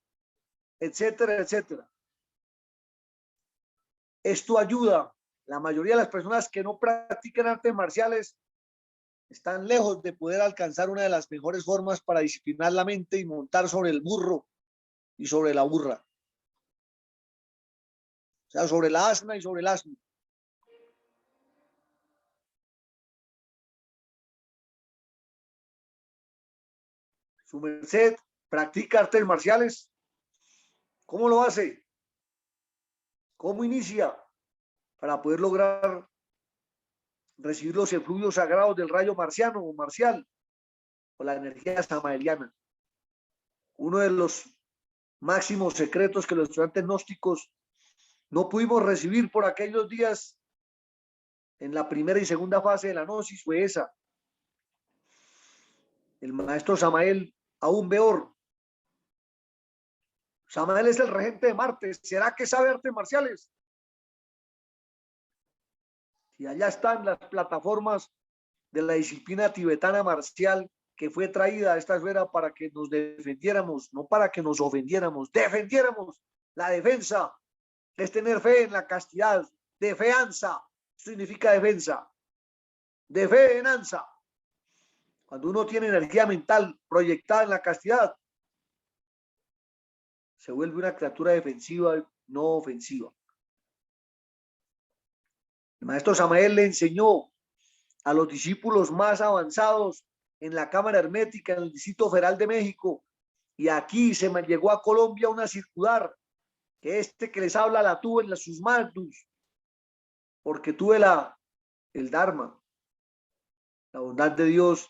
[SPEAKER 2] etcétera, etcétera. Esto ayuda. La mayoría de las personas que no practican artes marciales están lejos de poder alcanzar una de las mejores formas para disciplinar la mente y montar sobre el burro y sobre la burra. O sea, sobre la asna y sobre el asno. Su merced practica artes marciales. ¿Cómo lo hace? ¿Cómo inicia? Para poder lograr recibir los efluvios sagrados del rayo marciano o marcial o la energía samaeliana. Uno de los máximos secretos que los estudiantes gnósticos no pudimos recibir por aquellos días en la primera y segunda fase de la gnosis fue esa. El maestro Samael aún peor. Samael es el regente de Marte. ¿Será que sabe artes marciales? Y allá están las plataformas de la disciplina tibetana marcial que fue traída a esta esfera para que nos defendiéramos, no para que nos ofendiéramos, defendiéramos. La defensa es tener fe en la castidad, defensa, significa defensa, defensa. Cuando uno tiene energía mental proyectada en la castidad, se vuelve una criatura defensiva, no ofensiva. El maestro Samael le enseñó a los discípulos más avanzados en la Cámara Hermética, en el Distrito Federal de México, y aquí se me llegó a Colombia una circular, que que les habla la tuve en sus manos, porque tuve el Dharma, la bondad de Dios,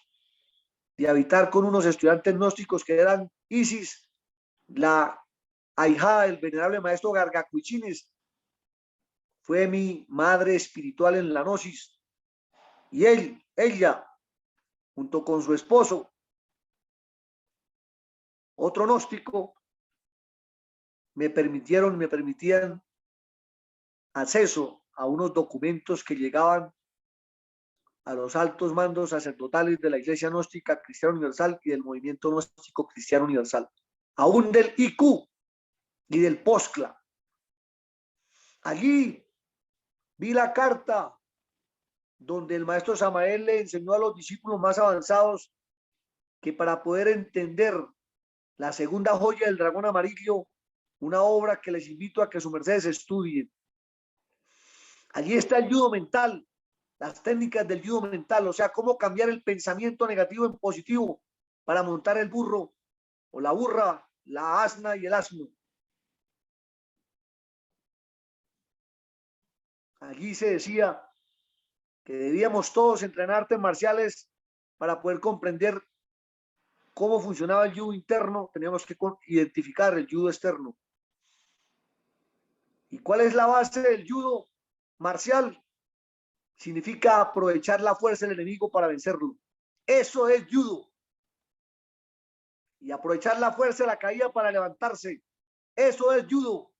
[SPEAKER 2] de habitar con unos estudiantes gnósticos que eran Isis, la ahijada del venerable maestro Gargacuichines, fue mi madre espiritual en la gnosis. Y ella, junto con su esposo, otro gnóstico, me permitían acceso a unos documentos que llegaban a los altos mandos sacerdotales de la Iglesia Gnóstica Cristiana Universal y del Movimiento Gnóstico Cristiano Universal, aún del IQ y del POSCLA. Allí vi la carta donde el maestro Samael le enseñó a los discípulos más avanzados que para poder entender la segunda joya del dragón amarillo, una obra que les invito a que su mercedes estudien. Allí está el judo mental, las técnicas del judo mental, o sea, cómo cambiar el pensamiento negativo en positivo para montar el burro o la burra, la asna y el asno. Allí se decía que debíamos todos entrenar artes marciales para poder comprender cómo funcionaba el judo interno, teníamos que identificar el judo externo. ¿Y cuál es la base del judo marcial? Significa aprovechar la fuerza del enemigo para vencerlo. Eso es judo. Y aprovechar la fuerza de la caída para levantarse. Eso es judo.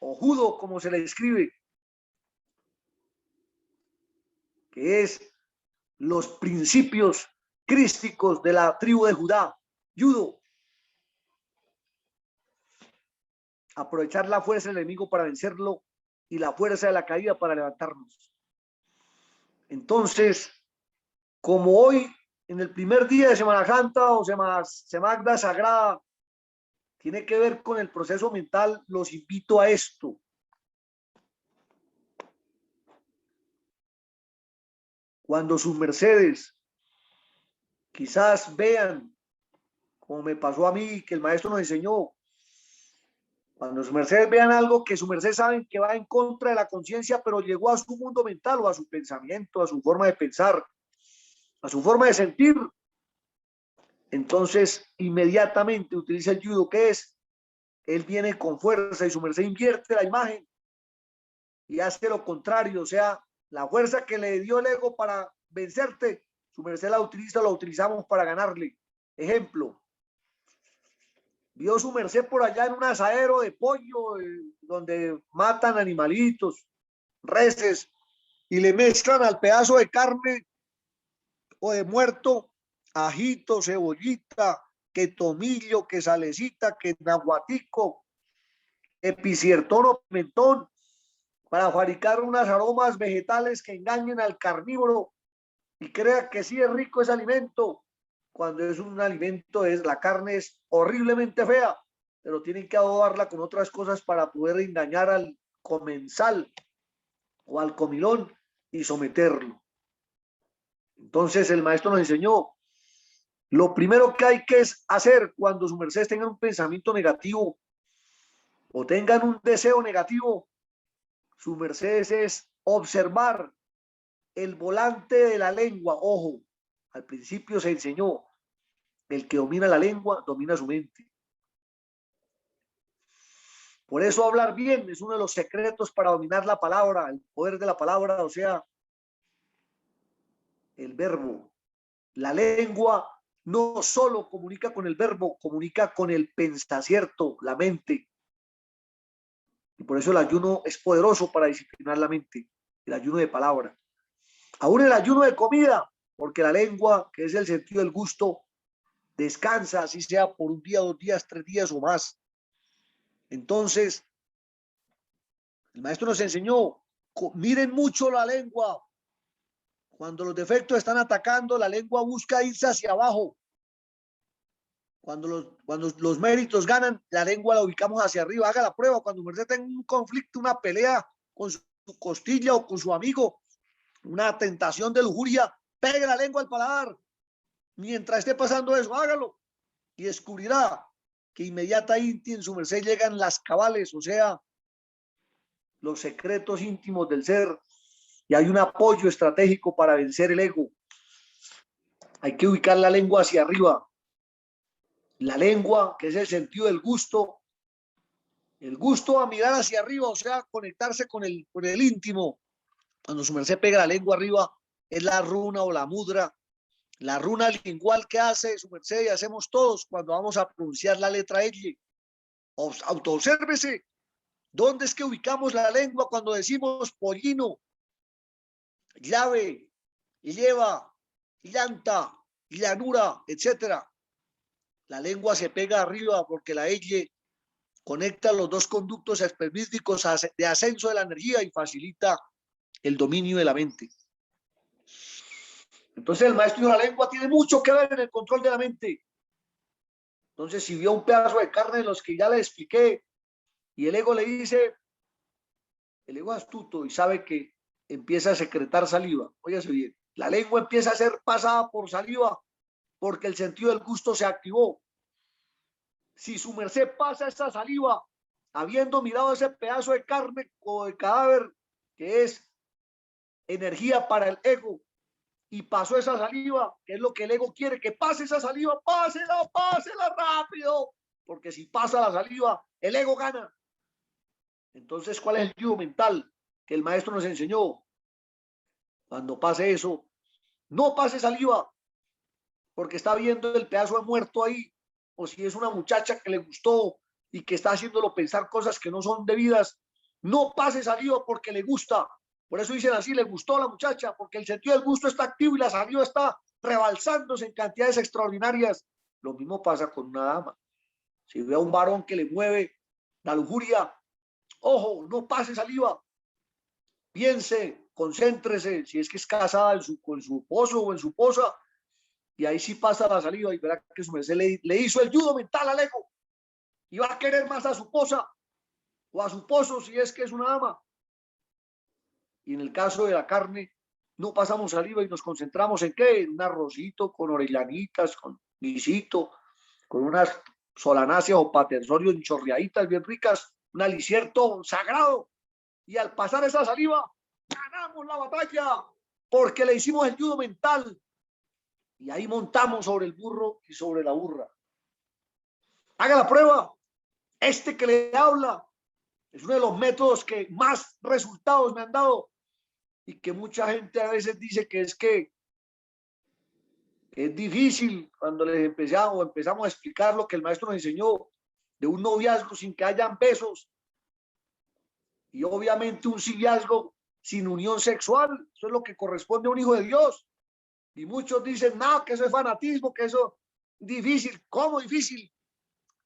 [SPEAKER 2] O judo, como se le escribe. Que es los principios crísticos de la tribu de Judá. Judo. Aprovechar la fuerza del enemigo para vencerlo y la fuerza de la caída para levantarnos. Entonces, como hoy, en el primer día de Semana Santa o Semana Sagrada, tiene que ver con el proceso mental, los invito a esto. Cuando sus mercedes quizás vean, como me pasó a mí, que el maestro nos enseñó, cuando sus mercedes vean algo que sus mercedes saben que va en contra de la conciencia, pero llegó a su mundo mental o a su pensamiento, a su forma de pensar, a su forma de sentir, entonces inmediatamente utiliza el judo, que es, él viene con fuerza y su merced invierte la imagen y hace lo contrario, o sea, la fuerza que le dio el ego para vencerte, su merced la utiliza, la utilizamos para ganarle. Ejemplo, vio su merced por allá en un asadero de pollo, donde matan animalitos, reses, y le mezclan al pedazo de carne o de muerto ajito, cebollita, que tomillo, que salecita, que nahuatico, epiciertón o pimentón, para fabricar unas aromas vegetales que engañen al carnívoro y crea que sí es rico ese alimento, cuando es un alimento, la carne es horriblemente fea, pero tienen que adobarla con otras cosas para poder engañar al comensal o al comilón y someterlo. Entonces el maestro nos enseñó, lo primero que hay que hacer cuando sus mercedes tengan un pensamiento negativo o tengan un deseo negativo, sus mercedes es observar el volante de la lengua. Ojo, al principio se enseñó, el que domina la lengua domina su mente. Por eso hablar bien es uno de los secretos para dominar la palabra, el poder de la palabra, o sea, el verbo. La lengua no solo comunica con el verbo, comunica con el pensacierto, la mente. Y por eso el ayuno es poderoso para disciplinar la mente, el ayuno de palabra. Aún el ayuno de comida, porque la lengua, que es el sentido del gusto, descansa, así sea por un día, 2 días, 3 días o más. Entonces, el maestro nos enseñó, miren mucho la lengua. Cuando los defectos están atacando, la lengua busca irse hacia abajo. Cuando los méritos ganan, la lengua la ubicamos hacia arriba. Haga la prueba. Cuando usted tenga un conflicto, una pelea con su costilla o con su amigo, una tentación de lujuria, pegue la lengua al paladar. Mientras esté pasando eso, hágalo. Y descubrirá que inmediatamente en su merced llegan las cabales, o sea, los secretos íntimos del ser, y hay un apoyo estratégico para vencer el ego. Hay que ubicar la lengua hacia arriba. La lengua, que es el sentido del gusto, el gusto a mirar hacia arriba, o sea, conectarse con el íntimo. Cuando su merced pega la lengua arriba, es la runa o la mudra, la runa lingual que hace su merced y hacemos todos cuando vamos a pronunciar la letra L. Autoobsérvese. ¿Dónde es que ubicamos la lengua cuando decimos pollino, llave, lleva, llanta, llanura, etcétera? La lengua se pega arriba porque la L conecta los dos conductos espermísticos de ascenso de la energía y facilita el dominio de la mente. Entonces el maestro de la lengua tiene mucho que ver en el control de la mente. Entonces si vio un pedazo de carne de los que ya le expliqué y el ego le dice, el ego astuto y sabe que empieza a secretar saliva. Óyase bien, la lengua empieza a ser pasada por saliva porque el sentido del gusto se activó. Si su merced pasa esa saliva, habiendo mirado ese pedazo de carne o de cadáver que es energía para el ego, y pasó esa saliva, que es lo que el ego quiere, que pase esa saliva, pásela rápido, porque si pasa la saliva, el ego gana. Entonces, ¿cuál es el yugo mental que el maestro nos enseñó? Cuando pase eso, no pase saliva, porque está viendo el pedazo de muerto ahí, o si es una muchacha que le gustó y que está haciéndolo pensar cosas que no son debidas, no pase saliva porque le gusta. Por eso dicen así, le gustó a la muchacha, porque el sentido del gusto está activo y la saliva está rebalsándose en cantidades extraordinarias. Lo mismo pasa con una dama. Si ve a un varón que le mueve la lujuria, ojo, no pase saliva. Piense, concéntrese, si es que es casada con su esposo o en su esposa, y ahí sí pasa la saliva y verá que su merced le hizo el judo mental al ego y va a querer más a su esposa o a su esposo si es que es una dama. Y en el caso de la carne, no pasamos saliva y nos concentramos en qué, en un arrocito con orellanitas, con guisito, con unas solanáceas o patersorios enchorreaditas bien ricas, un alicierto sagrado. Y al pasar esa saliva, ganamos la batalla porque le hicimos el judo mental. Y ahí montamos sobre el burro y sobre la burra. Haga la prueba. Este que le habla es uno de los métodos que más resultados me han dado y que mucha gente a veces dice que es difícil cuando les empezamos a explicar lo que el maestro nos enseñó de un noviazgo sin que hayan besos y obviamente un civiazgo sin unión sexual. Eso es lo que corresponde a un hijo de Dios. Y muchos dicen, no, que eso es fanatismo, que eso es difícil. ¿Cómo difícil?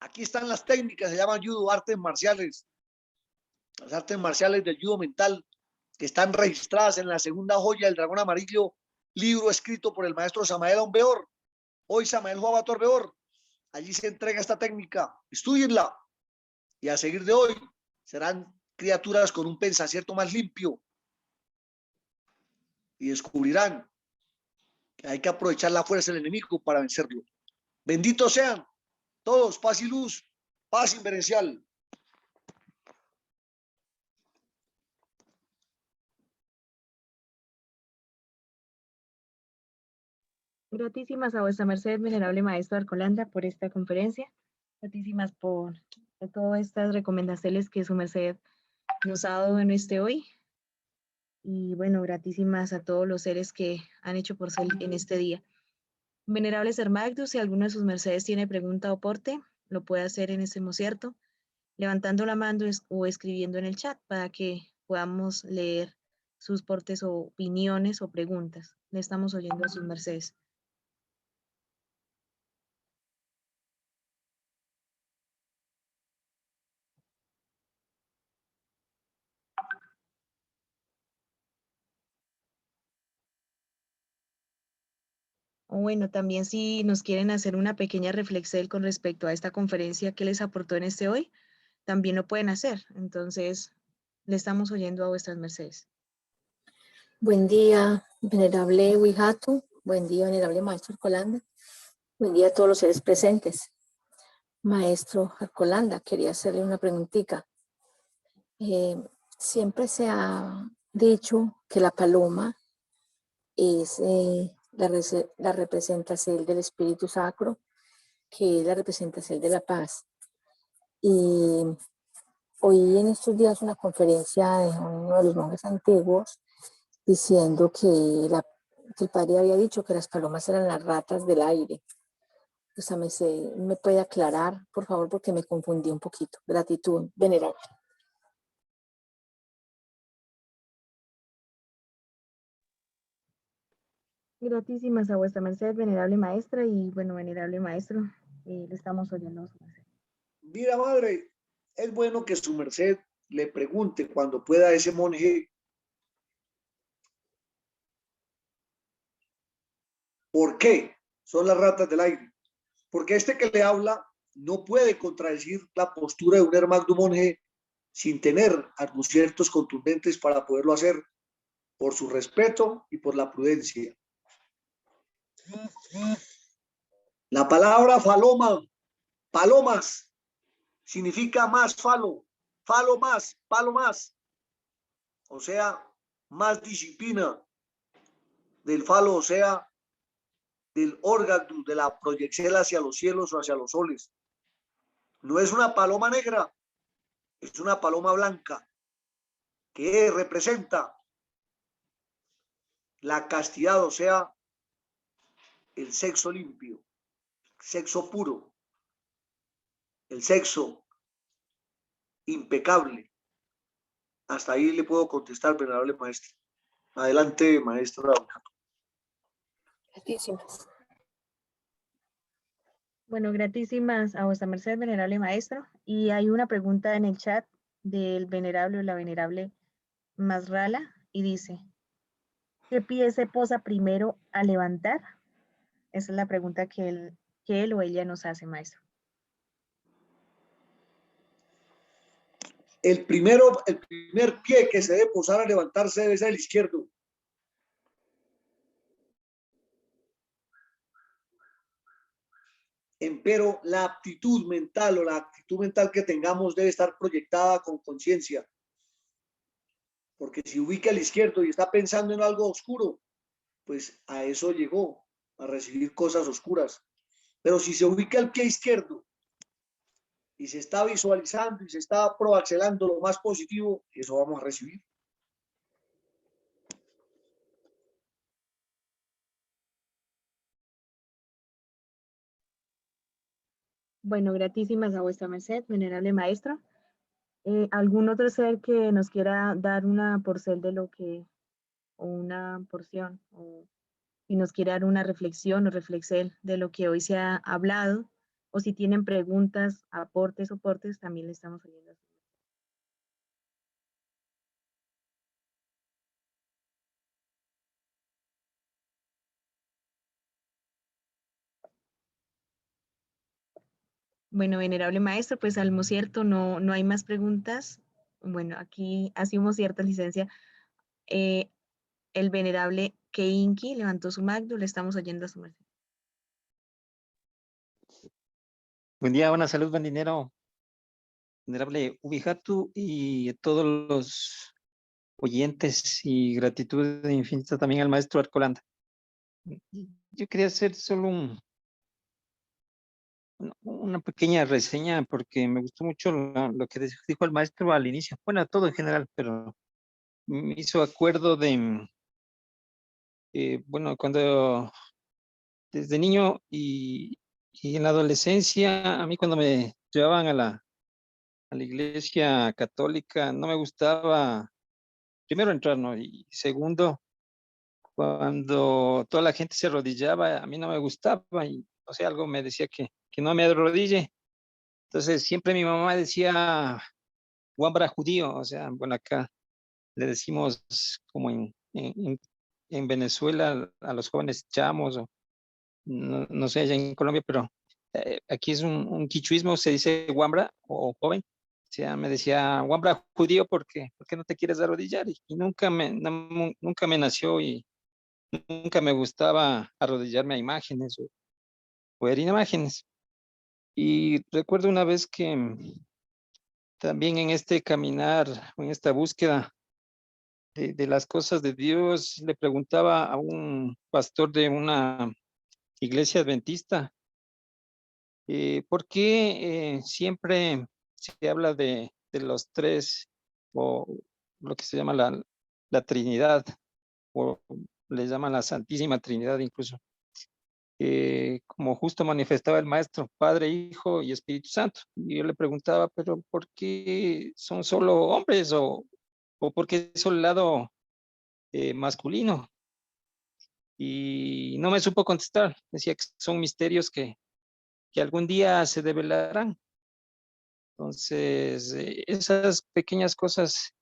[SPEAKER 2] Aquí están las técnicas, se llaman judo, artes marciales. Las artes marciales del judo mental que están registradas en la segunda joya del dragón amarillo, libro escrito por el maestro Samael Aumbeor. Hoy Samael Joabator Beor. Allí se entrega esta técnica. Estudienla. Y a seguir de hoy serán criaturas con un pensamiento más limpio. Y descubrirán que hay que aprovechar la fuerza del enemigo para vencerlo. Benditos sean todos, paz y luz, paz inverencial.
[SPEAKER 1] Gratísimas a vuestra merced, venerable maestro Arcolanda, por esta conferencia. Gratísimas por todas estas recomendaciones que su merced nos ha dado en este hoy. Y bueno, gratísimas a todos los seres que han hecho por ser en este día. Venerable Ser Magnus, si alguno de sus mercedes tiene pregunta o aporte, lo puede hacer en este cierto, levantando la mano o escribiendo en el chat para que podamos leer sus portes o opiniones o preguntas. Le estamos oyendo a sus mercedes. O bueno, también si nos quieren hacer una pequeña reflexión con respecto a esta conferencia que les aportó en este hoy, también lo pueden hacer. Entonces, le estamos oyendo a vuestras mercedes.
[SPEAKER 3] Buen día, venerable Wijatu. Buen día, venerable maestro Arcolanda. Buen día a todos los seres presentes. Maestro Arcolanda, quería hacerle una preguntita. Siempre se ha dicho que la paloma es la representación del Espíritu Sacro, que es la representación de la paz. Y oí en estos días una conferencia de uno de los monjes antiguos diciendo que el padre había dicho que las palomas eran las ratas del aire. O sea, me puede aclarar, por favor, porque me confundí un poquito. Gratitud, venerable.
[SPEAKER 1] Gratísimas a vuestra merced, venerable maestra, y bueno, venerable maestro, le estamos oyendo.
[SPEAKER 2] Mira, madre, es bueno que su merced le pregunte cuando pueda a ese monje por qué son las ratas del aire. Porque este que le habla no puede contradecir la postura de un hermano monje sin tener argumentos contundentes para poderlo hacer por su respeto y por la prudencia. La palabra faloma, palomas, significa más falo, falo más, palo más. O sea, más disciplina del falo, o sea, del órgano, de la proyección hacia los cielos o hacia los soles. No es una paloma negra, es una paloma blanca que representa la castidad, o sea, el sexo limpio, sexo puro, el sexo impecable. Hasta ahí le puedo contestar, venerable maestro. Adelante, maestro.
[SPEAKER 3] Gratísimas.
[SPEAKER 1] Bueno, gratísimas a vuestra merced, venerable maestro. Y hay una pregunta en el chat del venerable o la venerable Masrala y dice, ¿qué pie se posa primero a levantar? Esa es la pregunta que él o ella nos hace, maestro.
[SPEAKER 2] El primer pie que se debe posar a levantarse debe ser el izquierdo. Empero la aptitud mental o la actitud mental que tengamos debe estar proyectada con conciencia. Porque si ubica el izquierdo y está pensando en algo oscuro, pues a eso llegó, a recibir cosas oscuras. Pero si se ubica el pie izquierdo y se está visualizando y se está proaxelando lo más positivo, eso vamos a recibir.
[SPEAKER 1] Bueno, gratísimas a vuestra merced, venerable maestro. ¿Algún otro ser que nos quiera dar una porción de lo que, o una porción, o y nos quiera dar una reflexión o reflexel de lo que hoy se ha hablado? O si tienen preguntas, aportes, soportes, también le estamos oyendo. Bueno, venerable maestro, pues al cierto, no hay más preguntas. Bueno, aquí hacemos cierta licencia. Eh, el venerable Keinki levantó su magdo, le estamos oyendo a su merced.
[SPEAKER 4] Buen día, buena salud, buen dinero, venerable Ubijatu y a todos los oyentes, y gratitud infinita también al maestro Arcolanda. Yo quería hacer solo una pequeña reseña porque me gustó mucho lo que dijo el maestro al inicio. Bueno, todo en general, pero me hizo acuerdo de, bueno, cuando desde niño y en la adolescencia, a mí cuando me llevaban a la iglesia católica, no me gustaba, primero entrar, ¿no? Y segundo, cuando toda la gente se arrodillaba, a mí no me gustaba y, o sea, algo me decía que no me arrodille. Entonces, siempre mi mamá decía, Wambra judío, o sea, bueno, acá le decimos como en Venezuela a los jóvenes chamos, o no sé, allá en Colombia, pero aquí es un quichuismo, se dice Wambra o joven. O sea, me decía, Wambra judío, ¿por qué no te quieres arrodillar? Y nunca nunca me nació y nunca me gustaba arrodillarme a imágenes o ver imágenes. Y recuerdo una vez que también en este caminar, en esta búsqueda, de las cosas de Dios, le preguntaba a un pastor de una iglesia adventista, ¿por qué siempre se habla de los tres o lo que se llama la Trinidad o le llaman la Santísima Trinidad incluso? Como justo manifestaba el maestro, Padre, Hijo y Espíritu Santo. Y yo le preguntaba, pero ¿por qué son solo hombres o por qué solo el lado masculino? Y no me supo contestar. Decía que son misterios que algún día se develarán. Entonces, esas pequeñas cosas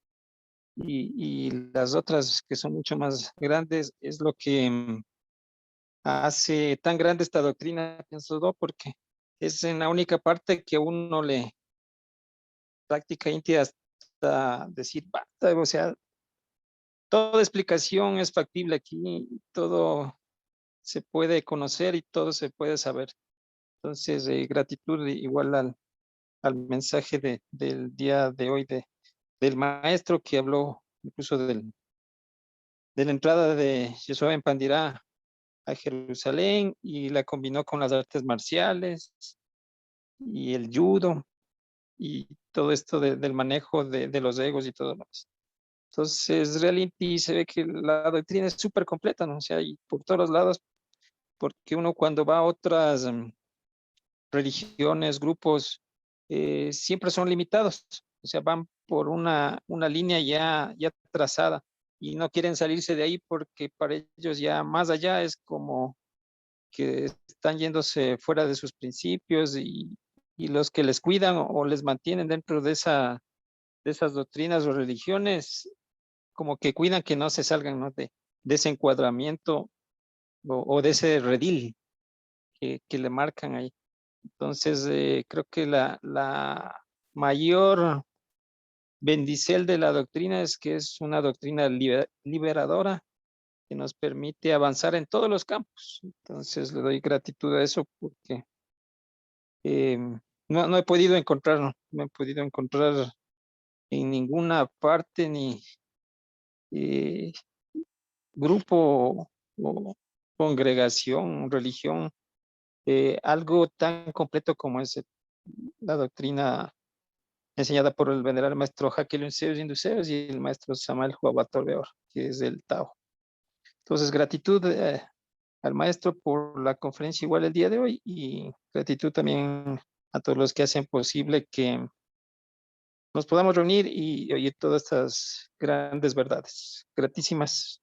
[SPEAKER 4] y las otras que son mucho más grandes es lo que hace tan grande esta doctrina, pienso yo, porque es en la única parte que uno le práctica íntima hasta decir, basta, o sea, toda explicación es factible aquí, todo se puede conocer y todo se puede saber. Entonces, gratitud igual al mensaje del día de hoy del maestro que habló incluso de la entrada de Yeshua en Pandirá a Jerusalén y la combinó con las artes marciales y el judo y todo esto del manejo de los egos y todo lo demás. Entonces, realmente se ve que la doctrina es súper completa, ¿no? O sea, y por todos los lados, porque uno cuando va a otras religiones, grupos, siempre son limitados, o sea, van por una línea ya trazada y no quieren salirse de ahí porque para ellos ya más allá es como que están yéndose fuera de sus principios y los que les cuidan o les mantienen dentro de esas doctrinas o religiones, como que cuidan que no se salgan, ¿no? De ese encuadramiento o de ese redil que le marcan ahí. Entonces, creo que la mayor bendicel de la doctrina es que es una doctrina liberadora que nos permite avanzar en todos los campos. Entonces, le doy gratitud a eso porque eh, no he podido encontrar, no he podido encontrar en ninguna parte ni eh, grupo o congregación, religión, algo tan completo como es la doctrina enseñada por el venerable maestro Jaqueline Seus Induceus y el maestro Samuel Juabator Beor, que es del Tao. Entonces, gratitud al maestro por la conferencia igual el día de hoy y gratitud también a todos los que hacen posible que nos podamos reunir y oír todas estas grandes verdades. Gratísimas.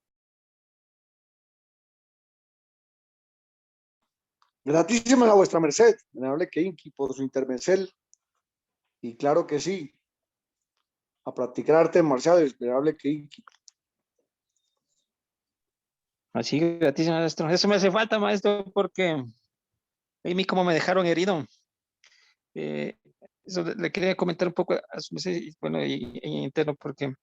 [SPEAKER 2] Gratísimas a vuestra merced, venerable Keinki, por su intermencel. Y claro que sí, a practicar artes marciales, venerable Keinki.
[SPEAKER 4] Así, gratísimas, maestro. Eso me hace falta, maestro, porque a mí como me dejaron herido. Eh, eso le quería comentar un poco a su merced, bueno, y interno, porque,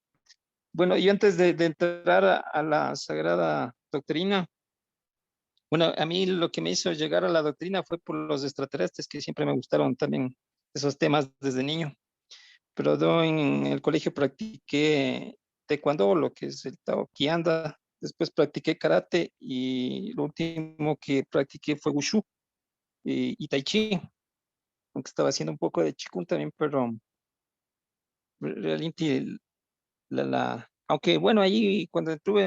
[SPEAKER 4] bueno, yo antes de entrar a la Sagrada Doctrina, bueno, a mí lo que me hizo llegar a la doctrina fue por los extraterrestres, que siempre me gustaron también esos temas desde niño. Pero yo en el colegio practiqué taekwondo, lo que es el Tao Kianda. Después practiqué karate y lo último que practiqué fue wushu y tai chi, aunque estaba haciendo un poco de chikun también, pero realmente aunque bueno, ahí cuando estuve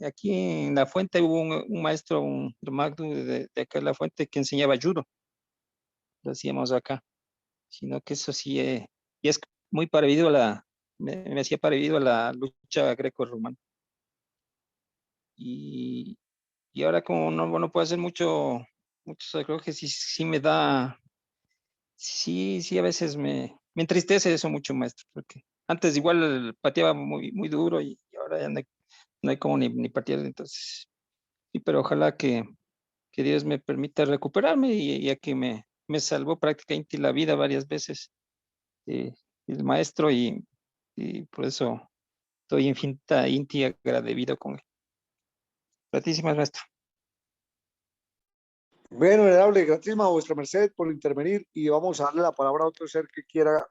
[SPEAKER 4] aquí en La Fuente hubo un maestro, un magdu de acá en La Fuente que enseñaba judo, lo hacíamos acá, sino que eso sí, y es muy parecido a me hacía parecido a la lucha greco-romana. Y, y ahora como no puedo hacer mucho, creo que sí me da, sí a veces me entristece eso mucho, maestro, porque antes igual pateaba muy duro y ahora ya no hay como ni patear, entonces, sí, pero ojalá que Dios me permita recuperarme y ya que me salvó prácticamente la vida varias veces el maestro y por eso estoy infinita, agradecido con él. Gratísimas, maestro.
[SPEAKER 2] Bueno, venerable, gratísimas a vuestra merced por intervenir y vamos a darle la palabra a otro ser que quiera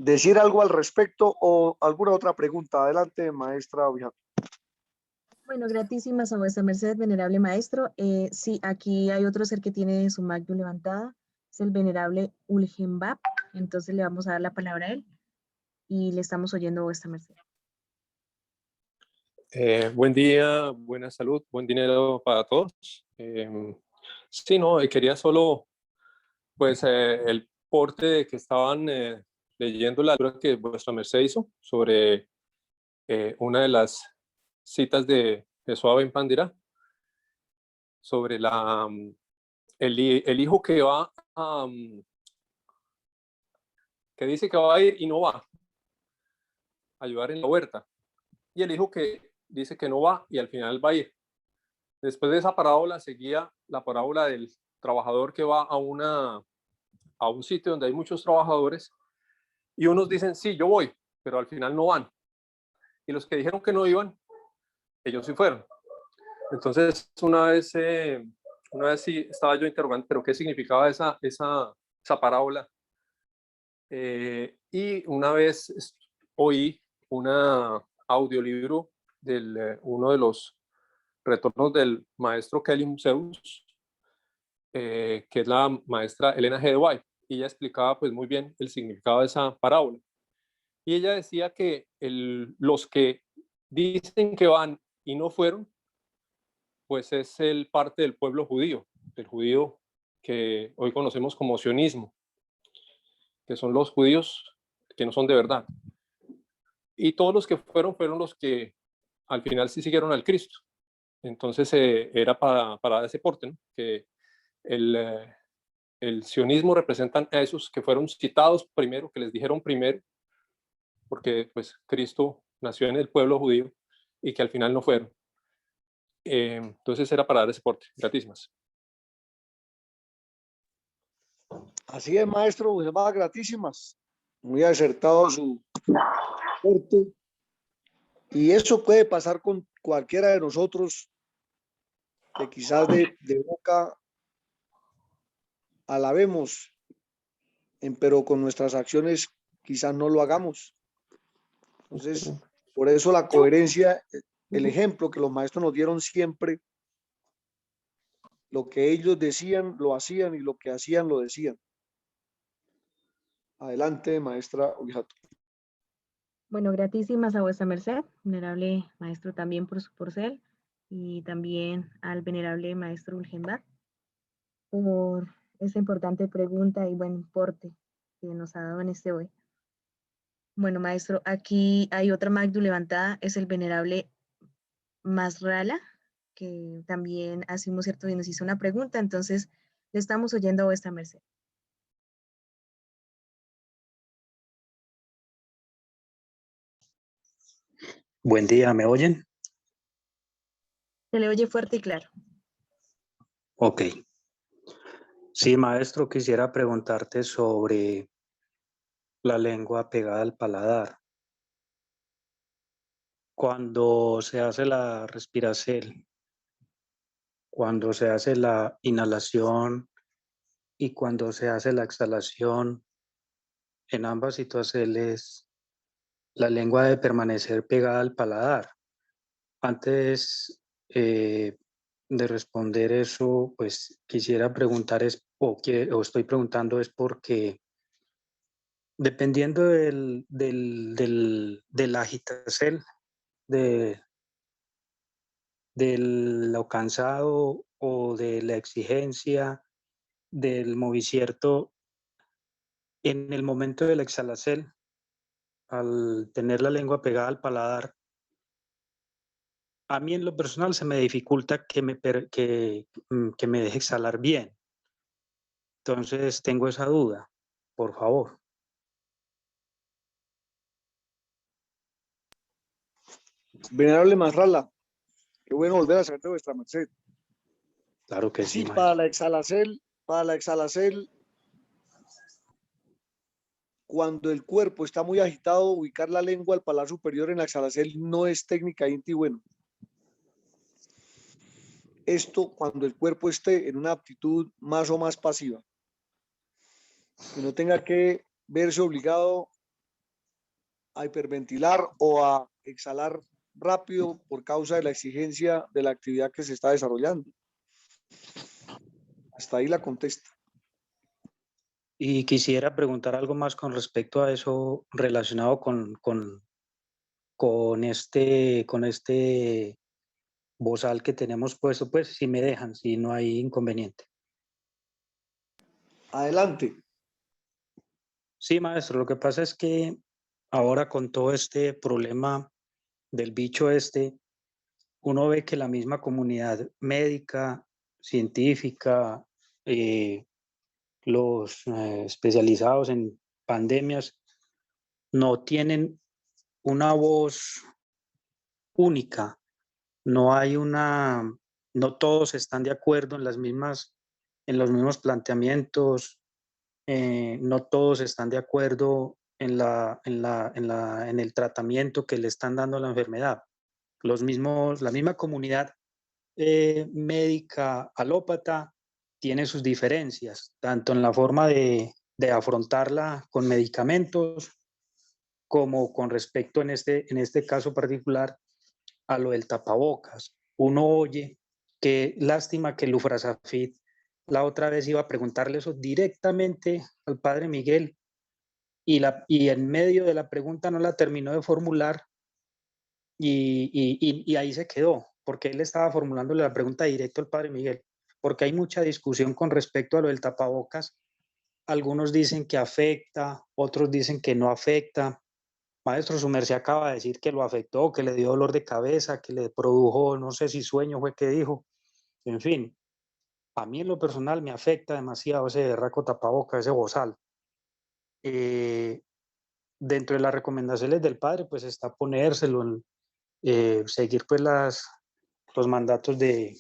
[SPEAKER 2] decir algo al respecto o alguna otra pregunta. Adelante, maestra Oviato.
[SPEAKER 1] Bueno, gratísimas a vuestra merced, venerable maestro. Sí, aquí hay otro ser que tiene su magno levantada, es el venerable Ulgenbab. Entonces le vamos a dar la palabra a él y le estamos oyendo a vuestra merced.
[SPEAKER 5] Buen día, buena salud, buen dinero para todos. Sí, no, quería solo, pues, el porte de que estaban leyendo la lectura que vuestra merced hizo sobre una de las citas de Suave en Pandira, sobre el hijo que va que dice que va a ir y no va a ayudar en la huerta, y el hijo que dice que no va y al final va a ir. Después de esa parábola seguía la parábola del trabajador que va a un sitio donde hay muchos trabajadores y unos dicen, sí, yo voy, pero al final no van. Y los que dijeron que no iban, ellos sí fueron. Entonces, una vez sí estaba yo interrogando, pero ¿qué significaba esa parábola? Y una vez oí un audiolibro de uno de los retornos del maestro Kelly Museus, que es la maestra Elena G. de White, y ella explicaba pues muy bien el significado de esa parábola. Y ella decía que los que dicen que van y no fueron, pues es el parte del pueblo judío, del judío que hoy conocemos como sionismo, que son los judíos que no son de verdad. Y todos los que fueron los que al final sí siguieron al Cristo. Entonces era para ese porte, ¿no? Que el sionismo representan a esos que fueron citados primero, que les dijeron primero, porque pues Cristo nació en el pueblo judío y que al final no fueron. Entonces era para dar ese porte. Gratísimas.
[SPEAKER 2] Así es, maestro, pues va gratísimas. Muy acertado su aporte. Y eso puede pasar con cualquiera de nosotros, que quizás de boca alabemos, pero con nuestras acciones quizás no lo hagamos. Entonces, por eso la coherencia, el ejemplo que los maestros nos dieron siempre, lo que ellos decían, lo hacían, y lo que hacían, lo decían. Adelante, maestra Oviato.
[SPEAKER 1] Bueno, gratísimas a vuestra merced, venerable maestro también por su porcel, y también al venerable maestro Ulgenbab por esta importante pregunta y buen porte que nos ha dado en este hoy. Bueno, maestro, aquí hay otra magdu levantada, es el venerable Masrala, que también hace un cierto día nos hizo una pregunta, entonces le estamos oyendo a vuestra merced.
[SPEAKER 6] Buen día, ¿me oyen?
[SPEAKER 1] Se le oye fuerte y claro.
[SPEAKER 6] Ok. Sí, maestro, quisiera preguntarte sobre la lengua pegada al paladar. Cuando se hace la respiración, cuando se hace la inhalación y cuando se hace la exhalación, en ambas situaciones la lengua debe permanecer pegada al paladar. Antes de responder eso, pues quisiera preguntar o estoy preguntando es porque dependiendo de la agitación, de lo cansado o de la exigencia del movicierto, en el momento de la exhalación, al tener la lengua pegada al paladar, a mí en lo personal se me dificulta que me deje exhalar bien. Entonces tengo esa duda, por favor.
[SPEAKER 2] Venerable Masrala, qué bueno volver a saber de vuestra merced.
[SPEAKER 6] Claro que sí,
[SPEAKER 2] Sí,
[SPEAKER 6] maestro.
[SPEAKER 2] para la exhalación, cuando el cuerpo está muy agitado, ubicar la lengua al paladar superior en la exhalación no es técnicamente bueno. Esto cuando el cuerpo esté en una actitud más o más pasiva y no tenga que verse obligado a hiperventilar o a exhalar rápido por causa de la exigencia de la actividad que se está desarrollando. Hasta ahí la contesta.
[SPEAKER 6] Y quisiera preguntar algo más con respecto a eso relacionado con este bozal que tenemos puesto, pues si me dejan, si no hay inconveniente.
[SPEAKER 2] Adelante.
[SPEAKER 6] Sí, maestro, lo que pasa es que ahora con todo este problema del bicho uno ve que la misma comunidad médica, científica, los especializados en pandemias, no tienen una voz única, no todos están de acuerdo en en los mismos planteamientos, no todos están de acuerdo en el tratamiento que le están dando a la enfermedad. La misma comunidad médica alópata tiene sus diferencias, tanto en la forma de afrontarla con medicamentos, como con respecto en este caso particular a lo del tapabocas. Uno oye que lástima que Lufrasafit la otra vez iba a preguntarle eso directamente al padre Miguel y en medio de la pregunta no la terminó de formular y ahí se quedó, porque él estaba formulándole la pregunta directo al padre Miguel, porque hay mucha discusión con respecto a lo del tapabocas. Algunos dicen que afecta, otros dicen que no afecta. Maestro, su merced acaba de decir que lo afectó, que le dio dolor de cabeza, que le produjo, no sé si sueño fue que dijo. En fin, a mí en lo personal me afecta demasiado ese berraco tapabocas, ese bozal. Dentro de las recomendaciones del padre, pues está ponérselo, seguir pues los mandatos de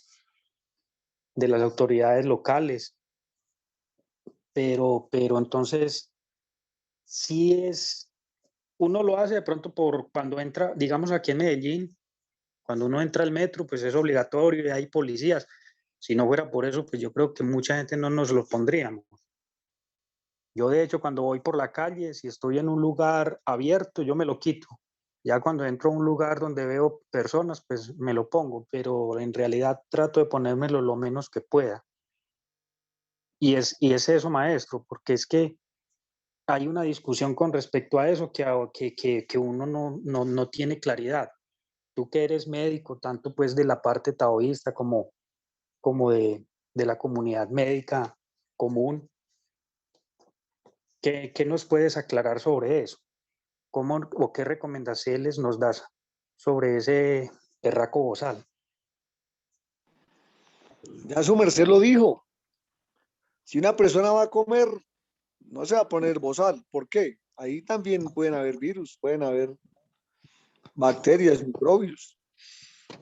[SPEAKER 6] las autoridades locales. Pero entonces, sí uno lo hace de pronto por cuando entra, digamos aquí en Medellín, cuando uno entra al metro, pues es obligatorio y hay policías. Si no fuera por eso, pues yo creo que mucha gente no nos lo pondríamos. Yo, de hecho, cuando voy por la calle, si estoy en un lugar abierto, yo me lo quito. Ya cuando entro a un lugar donde veo personas, pues me lo pongo, pero en realidad trato de ponérmelo lo menos que pueda. Y es eso, maestro, porque es que hay una discusión con respecto a eso que uno no tiene claridad. Tú que eres médico, tanto pues de la parte taoísta como de la comunidad médica común, ¿qué nos puedes aclarar sobre eso? ¿Cómo o qué recomendaciones nos das sobre ese berraco bozal?
[SPEAKER 2] Ya su merced lo dijo. Si una persona va a comer, no se va a poner bozal. ¿Por qué? Ahí también pueden haber virus, pueden haber bacterias, microbios.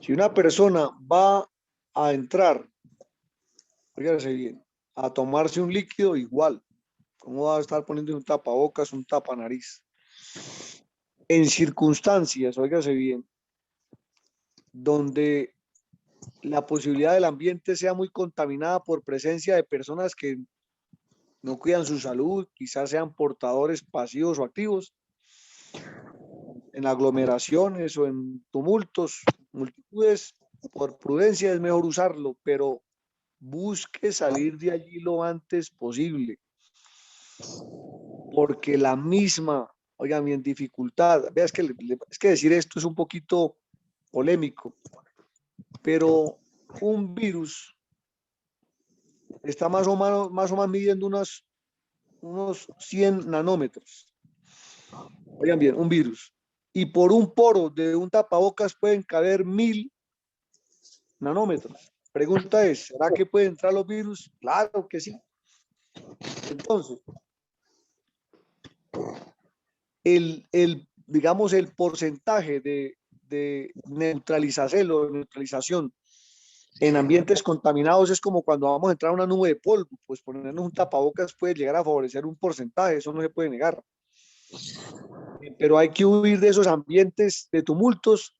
[SPEAKER 2] Si una persona va a entrar, fíjese bien, a tomarse un líquido, igual. ¿Cómo va a estar poniendo un tapabocas, un tapanariz? En circunstancias, óigase bien, donde la posibilidad del ambiente sea muy contaminada por presencia de personas que no cuidan su salud, quizás sean portadores pasivos o activos, en aglomeraciones o en tumultos, multitudes, por prudencia es mejor usarlo, pero busque salir de allí lo antes posible, porque la misma, oigan, mi dificultad, vea, es que decir esto es un poquito polémico, pero un virus está más o menos midiendo unos 100 nanómetros. Oigan bien, un virus. Y por un poro de un tapabocas pueden caber 1000 nanómetros. Pregunta es, ¿será que pueden entrar los virus? Claro que sí. Entonces, digamos, el porcentaje de neutralización en ambientes contaminados es como cuando vamos a entrar a una nube de polvo, pues ponernos un tapabocas puede llegar a favorecer un porcentaje, eso no se puede negar. Pero hay que huir de esos ambientes de tumultos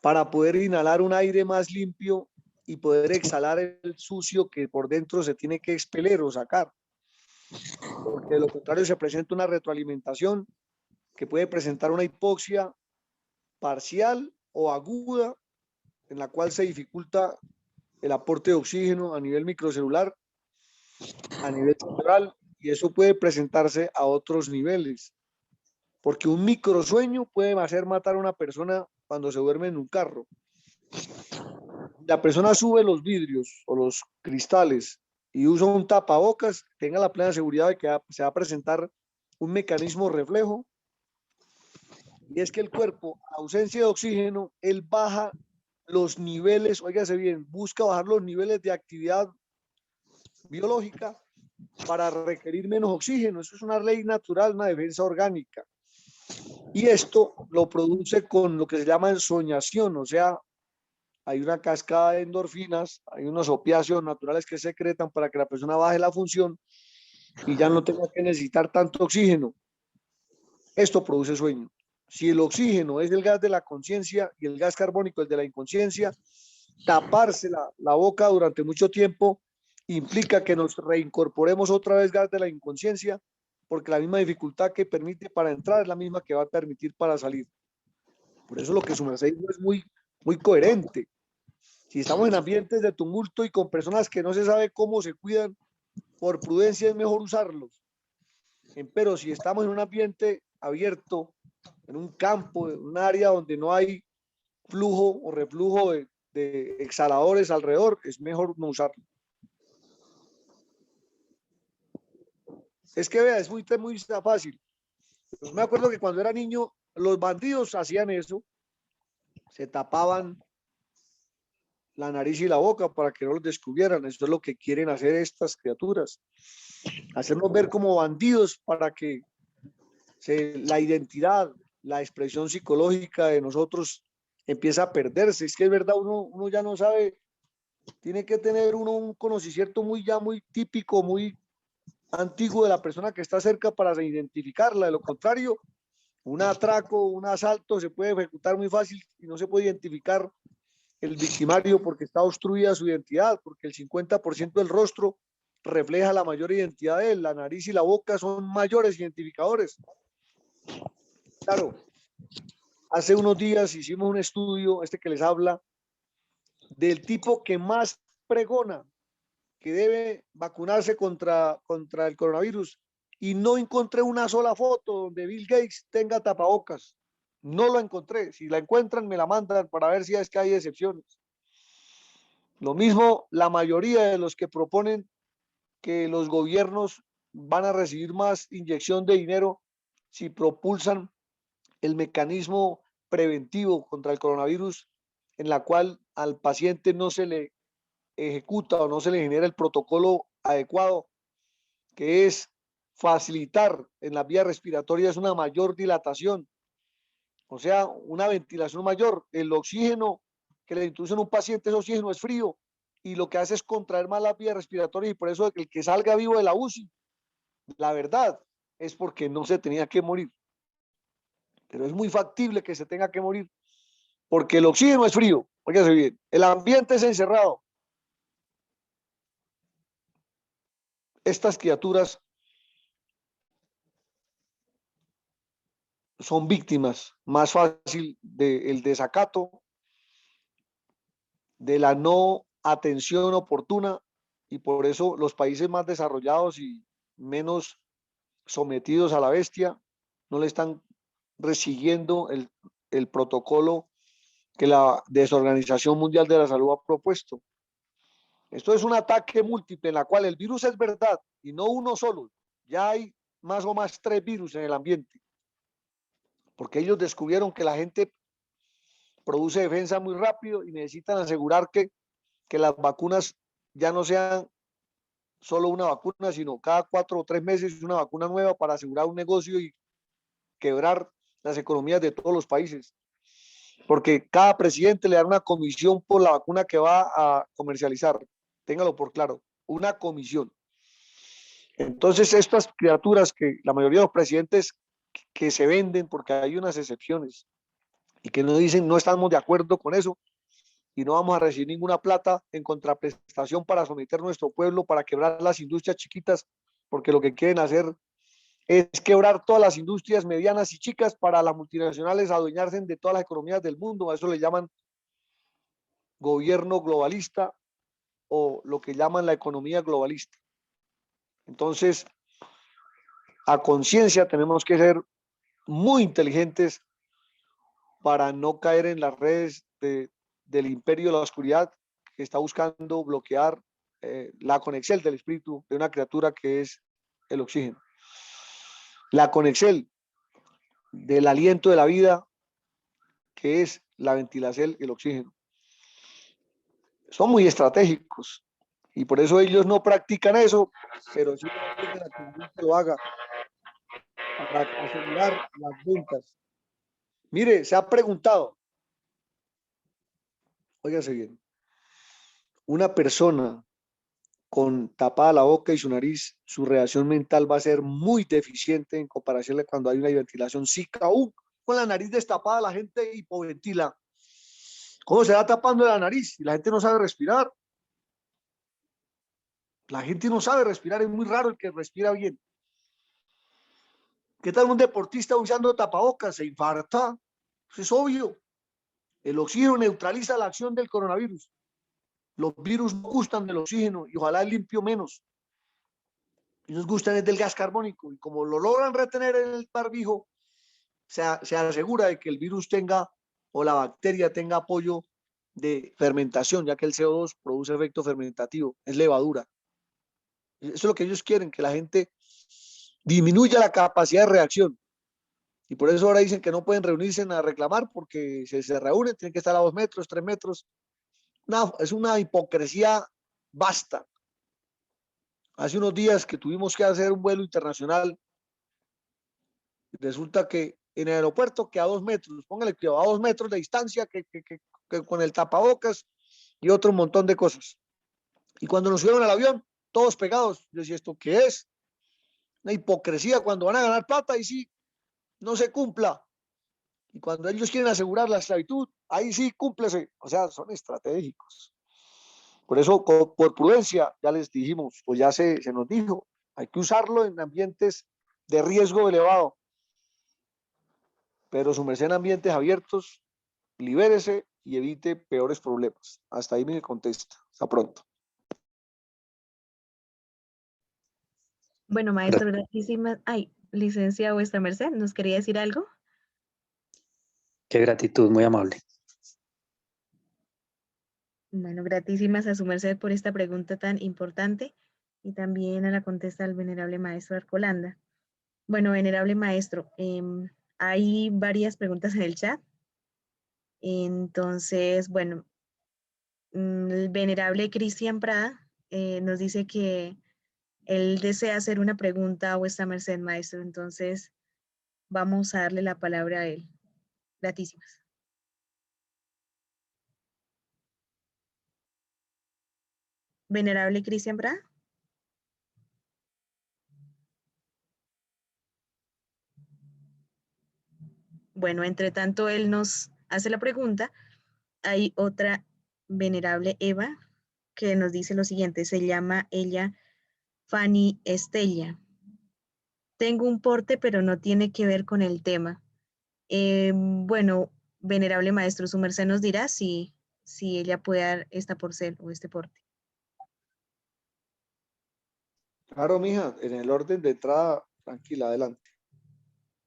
[SPEAKER 2] para poder inhalar un aire más limpio y poder exhalar el sucio que por dentro se tiene que expeler o sacar. Porque de lo contrario se presenta una retroalimentación que puede presentar una hipoxia parcial o aguda, en la cual se dificulta el aporte de oxígeno a nivel microcelular, a nivel cerebral, y eso puede presentarse a otros niveles, porque un microsueño puede hacer matar a una persona cuando se duerme en un carro. La persona sube los vidrios o los cristales y usa un tapabocas, tenga la plena seguridad de que se va a presentar un mecanismo reflejo, y es que el cuerpo, a ausencia de oxígeno, él baja los niveles, óigase bien, busca bajar los niveles de actividad biológica para requerir menos oxígeno. Eso es una ley natural, una defensa orgánica. Y esto lo produce con lo que se llama ensoñación, o sea, hay una cascada de endorfinas, hay unos opiáceos naturales que secretan para que la persona baje la función y ya no tenga que necesitar tanto oxígeno. Esto produce sueño. Si el oxígeno es el gas de la conciencia y el gas carbónico el de la inconsciencia, taparse la boca durante mucho tiempo implica que nos reincorporemos otra vez gas de la inconsciencia, porque la misma dificultad que permite para entrar es la misma que va a permitir para salir. Por eso lo que su merced dijo es muy coherente. Si estamos en ambientes de tumulto y con personas que no se sabe cómo se cuidan, por prudencia es mejor usarlos. Pero si estamos en un ambiente abierto, en un campo, en un área donde no hay flujo o reflujo de exhaladores alrededor, es mejor no usarlo. Es que vea, es muy fácil. Yo me acuerdo que cuando era niño, los bandidos hacían eso, se tapaban la nariz y la boca para que no los descubrieran. Eso es lo que quieren hacer estas criaturas, hacernos ver como bandidos para que la identidad, la expresión psicológica de nosotros empieza a perderse. Es que es verdad, uno ya no sabe, tiene que tener uno un conocimiento muy típico, muy antiguo de la persona que está cerca para identificarla. De lo contrario, un atraco, un asalto se puede ejecutar muy fácil y no se puede identificar el victimario porque está obstruida su identidad, porque el 50% del rostro refleja la mayor identidad de él. La nariz y la boca son mayores identificadores. Claro, hace unos días hicimos un estudio, que les habla, del tipo que más pregona que debe vacunarse contra el coronavirus, y no encontré una sola foto donde Bill Gates tenga tapabocas. No lo encontré. Si la encuentran, me la mandan para ver si es que hay excepciones. Lo mismo, la mayoría de los que proponen que los gobiernos van a recibir más inyección de dinero si propulsan el mecanismo preventivo contra el coronavirus, en la cual al paciente no se le ejecuta o no se le genera el protocolo adecuado, que es facilitar en las vías respiratorias una mayor dilatación, o sea, una ventilación mayor. El oxígeno que le introducen a un paciente, ese oxígeno es frío y lo que hace es contraer más las vías respiratorias, y por eso el que salga vivo de la UCI, la verdad, es porque no se tenía que morir. Pero es muy factible que se tenga que morir porque el oxígeno es frío. Óigase bien, el ambiente es encerrado. Estas criaturas son víctimas más fácil del desacato, de la no atención oportuna, y por eso los países más desarrollados y menos sometidos a la bestia no le están recibiendo el protocolo que la Desorganización Mundial de la Salud ha propuesto. Esto es un ataque múltiple en la cual el virus es verdad y no uno solo. Ya hay más o más 3 virus en el ambiente, porque ellos descubrieron que la gente produce defensa muy rápido y necesitan asegurar que las vacunas ya no sean solo una vacuna, sino cada 4 o 3 meses una vacuna nueva para asegurar un negocio y quebrar las economías de todos los países. Porque cada presidente le da una comisión por la vacuna que va a comercializar. Téngalo por claro, una comisión. Entonces, estas criaturas que la mayoría de los presidentes que se venden, porque hay unas excepciones, y que no dicen no estamos de acuerdo con eso y no vamos a recibir ninguna plata en contraprestación para someter nuestro pueblo, para quebrar las industrias chiquitas, porque lo que quieren hacer es quebrar todas las industrias medianas y chicas para las multinacionales adueñarse de todas las economías del mundo. A eso le llaman gobierno globalista o lo que llaman la economía globalista. Entonces, a conciencia tenemos que ser muy inteligentes para no caer en las redes del imperio de la oscuridad que está buscando bloquear la conexión del espíritu de una criatura que es el oxígeno. La conexión del aliento de la vida que es la ventilación y el oxígeno. Son muy estratégicos y por eso ellos no practican eso, pero sí practican a que la gente lo haga para asegurar las ventas. Mire, se ha preguntado, óigase bien, una persona con tapada la boca y su nariz, su reacción mental va a ser muy deficiente en comparación a cuando hay una ventilación. Si aún con la nariz destapada la gente hipoventila, ¿cómo se va tapando la nariz? Y la gente no sabe respirar. La gente no sabe respirar, es muy raro el que respira bien. ¿Qué tal un deportista usando tapabocas? Se infarta. Eso es obvio. El oxígeno neutraliza la acción del coronavirus. Los virus no gustan del oxígeno y ojalá limpio menos. Ellos gustan del gas carbónico y como lo logran retener en el barbijo, se asegura de que el virus tenga o la bacteria tenga apoyo de fermentación, ya que el CO2 produce efecto fermentativo, es levadura. Eso es lo que ellos quieren, que la gente disminuya la capacidad de reacción. Y por eso ahora dicen que no pueden reunirse a reclamar porque se reúnen, tienen que estar a 2 metros, 3 metros. No, es una hipocresía vasta. Hace unos días que tuvimos que hacer un vuelo internacional, resulta que en el aeropuerto que a 2 metros, póngale que a 2 metros de distancia, que con el tapabocas y otro montón de cosas. Y cuando nos subieron al avión, todos pegados, yo decía, ¿esto qué es? Una hipocresía cuando van a ganar plata y sí, no se cumpla. Y cuando ellos quieren asegurar la esclavitud, ahí sí cúmplese. O sea, son estratégicos. Por eso, por prudencia, ya les dijimos, pues ya se nos dijo, hay que usarlo en ambientes de riesgo elevado. Pero su merced en ambientes abiertos, libérese y evite peores problemas. Hasta ahí me contesta. Hasta pronto.
[SPEAKER 1] Bueno, maestro, gratísimas. Ay, licencia vuestra merced, ¿nos quería decir algo?
[SPEAKER 6] Qué gratitud, muy amable.
[SPEAKER 1] Bueno, gratísimas a su merced por esta pregunta tan importante y también a la contesta del venerable maestro Arcolanda. Bueno, venerable maestro, hay varias preguntas en el chat. Entonces, bueno, el venerable Cristian Prada nos dice que él desea hacer una pregunta a vuestra merced, maestro. Entonces, vamos a darle la palabra a él. Gratísimas. Venerable Cristian Prada. Bueno, entre tanto él nos hace la pregunta, hay otra venerable Eva que nos dice lo siguiente, se llama ella Fanny Estella. Tengo un porte, pero no tiene que ver con el tema. Bueno, venerable maestro, su merced nos dirá si ella puede dar esta porcel o este porte.
[SPEAKER 2] Claro, mija, en el orden de entrada, tranquila, adelante.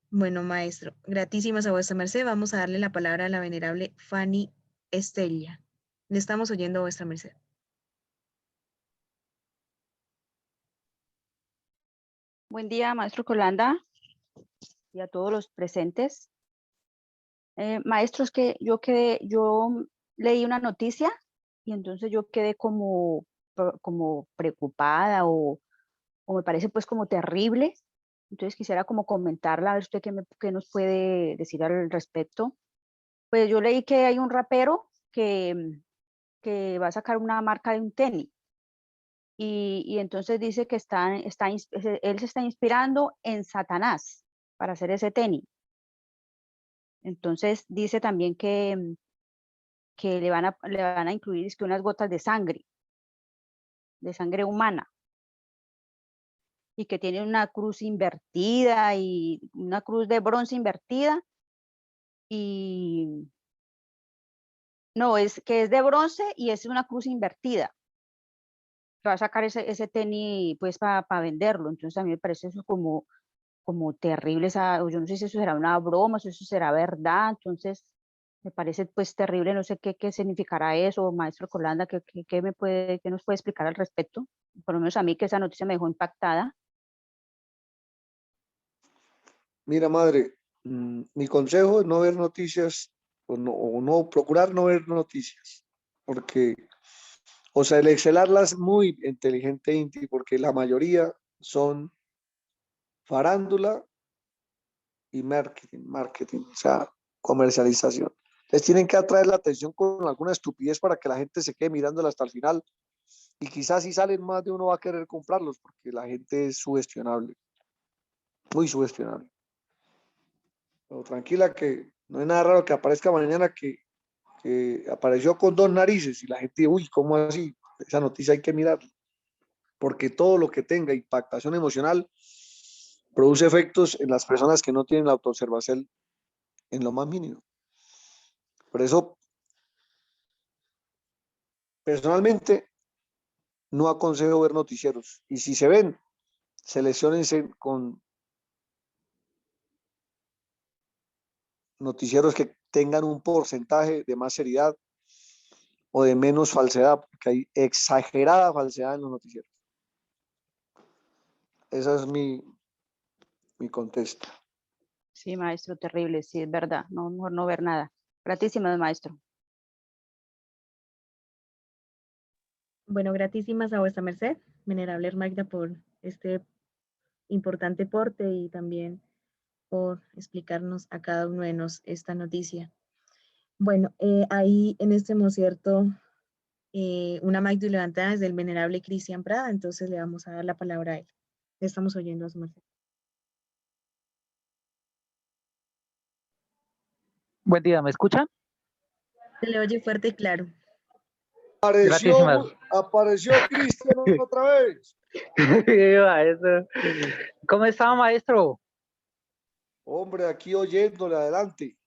[SPEAKER 1] Bueno, maestro, gratísimas a vuestra merced. Vamos a darle la palabra a la venerable Fanny Estella. Le estamos oyendo a vuestra merced.
[SPEAKER 7] Buen día, maestro Colanda, y a todos los presentes. Maestros, que yo leí una noticia y entonces yo quedé como preocupada o me parece pues como terrible. Entonces quisiera como comentarla, a ver usted qué nos puede decir al respecto. Pues yo leí que hay un rapero que va a sacar una marca de un tenis. Y entonces dice que él se está inspirando en Satanás para hacer ese tenis. Entonces dice también que le van a incluir es que unas gotas de sangre humana. y que tiene una cruz invertida y una cruz de bronce invertida y no, es que es de bronce y es una cruz invertida. Va a sacar ese tenis pues para venderlo. Entonces a mí me parece eso como terrible. O yo no sé si eso será una broma, si eso será verdad. Entonces me parece pues terrible. No sé qué significará eso, maestro Colanda, qué nos puede explicar al respecto. Por lo menos a mí que esa noticia me dejó impactada.
[SPEAKER 2] Mira, madre, mi consejo es no ver noticias o no procurar no ver noticias, porque, o sea, el excelarlas muy inteligente, Inti, porque la mayoría son farándula y marketing, o sea, comercialización. Les tienen que atraer la atención con alguna estupidez para que la gente se quede mirándola hasta el final. Y quizás si salen más de uno va a querer comprarlos porque la gente es sugestionable, muy sugestionable. Pero tranquila que no es nada raro que aparezca mañana que apareció con dos narices y la gente, uy, ¿cómo así? Esa noticia hay que mirarla, porque todo lo que tenga impactación emocional produce efectos en las personas que no tienen la autoobservación en lo más mínimo. Por eso, personalmente, no aconsejo ver noticieros. Y si se ven, selecciónense con noticieros que tengan un porcentaje de más seriedad o de menos falsedad, porque hay exagerada falsedad en los noticieros. Esa es mi contesta.
[SPEAKER 7] Sí, maestro, terrible, sí, es verdad. No, mejor no ver nada. Gratísimas, maestro.
[SPEAKER 1] Bueno, gratísimas a vuestra merced, venerable Magda, por este importante aporte y también por explicarnos a cada uno de nosotros esta noticia. Bueno, ahí en este concierto una Magda levantada desde el venerable Cristian Prada, entonces le vamos a dar la palabra a él. Le estamos oyendo a su merced.
[SPEAKER 8] Buen día, ¿me escuchan?
[SPEAKER 1] Se le oye fuerte y claro.
[SPEAKER 8] Gratísimas.
[SPEAKER 2] Apareció Cristian otra vez.
[SPEAKER 8] Maestro. ¿Cómo está, maestro?
[SPEAKER 2] Hombre, aquí oyéndole, adelante.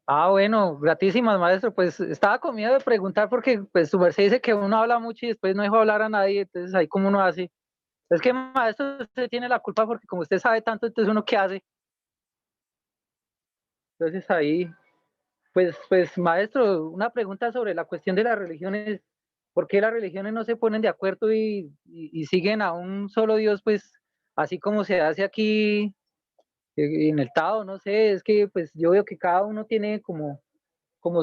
[SPEAKER 8] Ah, bueno, gratísimas, maestro. Pues estaba con miedo de preguntar porque pues su merced dice que uno habla mucho y después no deja hablar a nadie, entonces ahí como uno hace. Es que, maestro, usted tiene la culpa porque como usted sabe tanto, entonces uno qué hace. Entonces ahí, pues, maestro, una pregunta sobre la cuestión de las religiones. ¿Por qué las religiones no se ponen de acuerdo y siguen a un solo Dios, pues, así como se hace aquí en el Tao? No sé, es que pues yo veo que cada uno tiene como